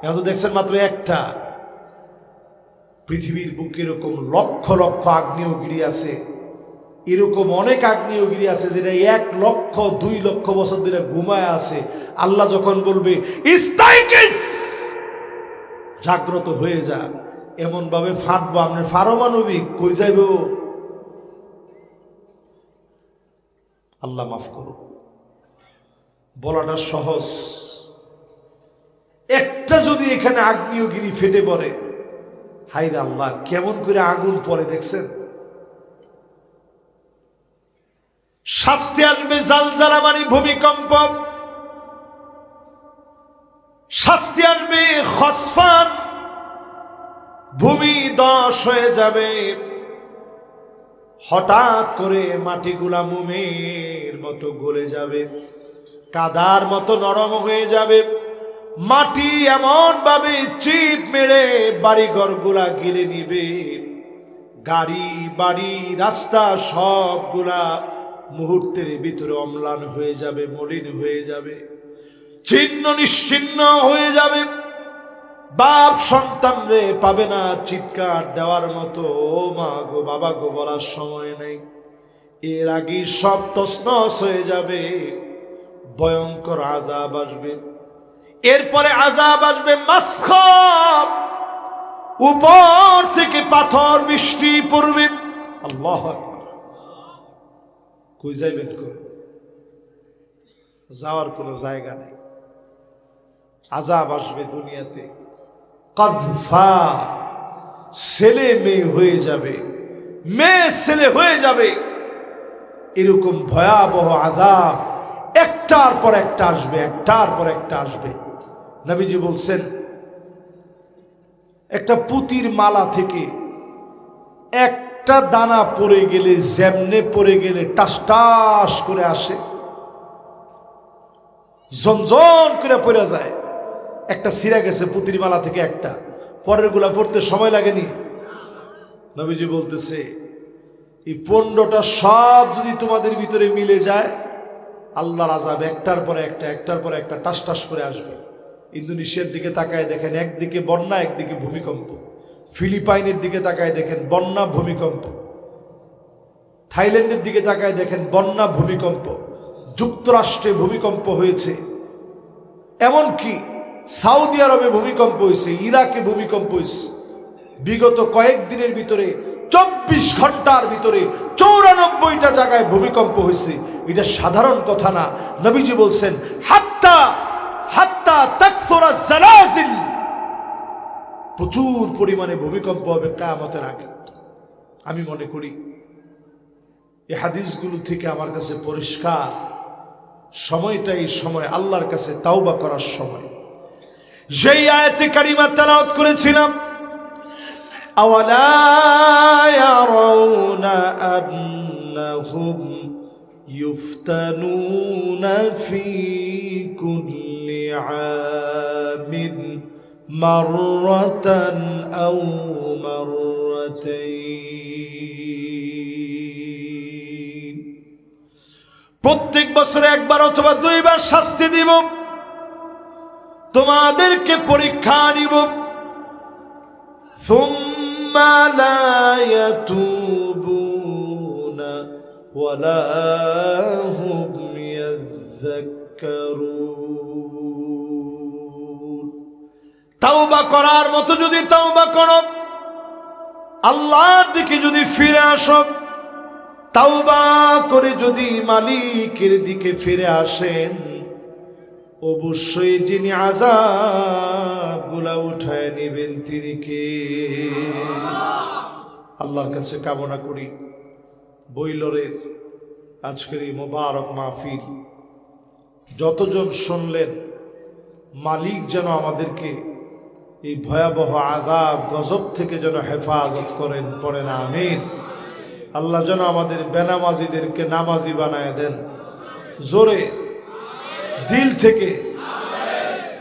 এখন তো দেখছেন মাত্র একটা, পৃথিবীর বুকে এরকম লক্ষ লক্ষ আগ্নেয়গিরি আছে, এরকম অনেক আগ্নেয়গিরি আছে যেটা 1 লক্ষ 2 লক্ষ বছর ধরে ঘুমায় আছে। আল্লাহ যখন বলবে ইস্তাইকিস, জাগ্রত হয়ে যা, এমন ভাবে ফাটবো, আপনার পারমাণবিক কই যাইব। আল্লাহ মাফ করো, বলাটা সহজ। একটা যদি এখানে আগ্নেয়গিরি ফেটে পড়ে, হায়রে আল্লাহ, কেমন করে আগুন পড়ে দেখছেন। শাস্তি আসবে, জালজালা মানে ভূমিকম্প, শাস্তি আসবে খসফান, ভূমি ধস হয়ে যাবে। হঠাৎ করে মাটিগুলা মোমের মতো গলে যাবে, কাদার মতো নরম হয়ে যাবে। মাটি এমন ভাবে চিপ মেরে বাড়িঘরগুলা গিলে নিবে, গাড়ি বাড়ি রাস্তা সবগুলা মুহূর্তের ভিতরে অম্লান হয়ে যাবে, মলিন হয়ে যাবে, ছিন্ন নিশ্চিন্ন হয়ে যাবে। বাপ সন্তান রে পাবে না চিৎকার দেওয়ার মতো, ও মা গো বাবা গো বলার সময় নেই। এর আগে সব তছনছ হয়ে যাবে, ভয়ঙ্কর আযাব আসবে। এরপরে আযাব আসবে মাসখাব, উপর থেকে পাথর বৃষ্টি পড়বে। আল্লাহু আকবার। কই যাইবেন? যাওয়ার কোনো জায়গা নেই। আযাব আসবে দুনিয়াতে, কাযফা, ছেলে মেয়ে হয়ে যাবে, মেয়ে ছেলে হয়ে যাবে। এরকম ভয়াবহ আযাব একটার পর একটা আসবে, একটার পর একটা আসবে। নবীজি বলছেন, একটা পুতির মালা থেকে একটা দানা পড়ে গেলে, যেমনে পড়ে গেলে টাস টাস করে আসে, ঝনঝন করে পড়ে যায়। একটা ছিঁড়া গেছে পুতির মালা থেকে, একটা, পরের গুলা পড়তে সময় লাগেনি। নবীজি বলতেছে, এই 15টা সব যদি তোমাদের ভিতরে মিলে যায়, আল্লাহর আযাব একটার পরে একটা, একটার পরে একটা টাস টাস করে আসবে। ইন্দোনেশিয়ার দিকে তাকায় দেখেন, একদিকে বন্যা, একদিকে ভূমিকম্প। ফিলিপাইনের দিকে তাকায় দেখেন, বন্যা ভূমিকম্প। থাইল্যান্ডের দিকে তাকায় দেখেন, বন্যা ভূমিকম্প। যুক্তরাষ্ট্রে ভূমিকম্প হয়েছে, এমনকি সৌদি আরবে ভূমিকম্প হয়েছে, ইরাকে ভূমিকম্প হয়েছে। বিগত কয়েকদিনের ভিতরে 24 ঘন্টার ভিতরে 94টা জায়গায় ভূমিকম্প হয়েছে। এটা সাধারণ কথা না। নবীজি বলছেন, হাত্তা হাত্তা তাকসুরা জালাজিল, প্রচুর পরিমাণে ভূমিকম্প হবে কিয়ামতের আগে। আমি মনে করি এই হাদিসগুলো থেকে আমার কাছে পরিষ্কার, সময়টাই সময় আল্লাহর কাছে তাওবা করার সময়। যেই আয়াতে কারিমা তেলাওয়াত করেছিলাম, আওয়ালা ইয়ারাউনা আন্নাহুম ইফতানুনা ফি কুল্লি আমিন মাররাতান আও মাররাতাইন, প্রত্যেক বছরে একবার অথবা 2 বার শাস্তি দিব, তোমাদেরকে পরীক্ষা নিব। সুম্মা লা ইয়াতুবুনা ওয়ালা হুম ইয়াযাক্কারুন। তাওবা করার মতো যদি তাওবা করো, আল্লাহর দিকে যদি ফিরে আসো, তাওবা করে যদি মালিকের দিকে ফিরে আসেন, অবশ্যই যিনি আযাবগুলা উঠায় নেবেন তিনি কে? আল্লাহর কাছে কামনা করি বৈলরের আজকের এই মোবারক মাহফিল যতজন শুনলেন, মালিক যেন আমাদেরকে এই ভয়াবহ আযাব গজব থেকে যেন হেফাজত করেন, পড়েন আমিন। আল্লাহ যেন আমাদের বেনামাজিদেরকে নামাজি বানায় দেন, জোরে দিল থেকে।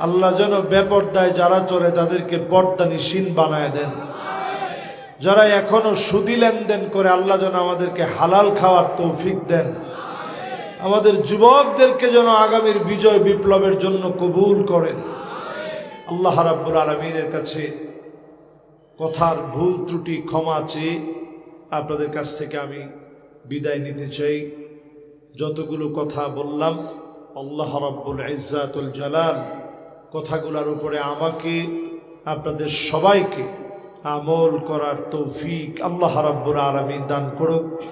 আল্লাহ যেন বেপরদায় যারা চলে তাদেরকে পর্দানিশীন বানায় দেন। যারা এখনো সুদি লেনদেন করে, আল্লাহ যেন আমাদেরকে হালাল খাওয়ার তৌফিক দেন। আমাদের যুবকদেরকে যেন আগামীর বিজয় বিপ্লবের জন্য কবুল করেন। আল্লাহ রাব্বুল আলামিনের কাছে কথার ভুল ত্রুটি ক্ষমা চেয়ে আপনাদের কাছ থেকে আমি বিদায় নিতে চাই। যতগুলো কথা বললাম আল্লাহ রাব্বুল ইজ্জাতুল জালাল কথাগুলোর উপরে আমাকে আপনাদের সবাইকে আমল করার তৌফিক আল্লাহ রাব্বুল আলামিন দান করুক।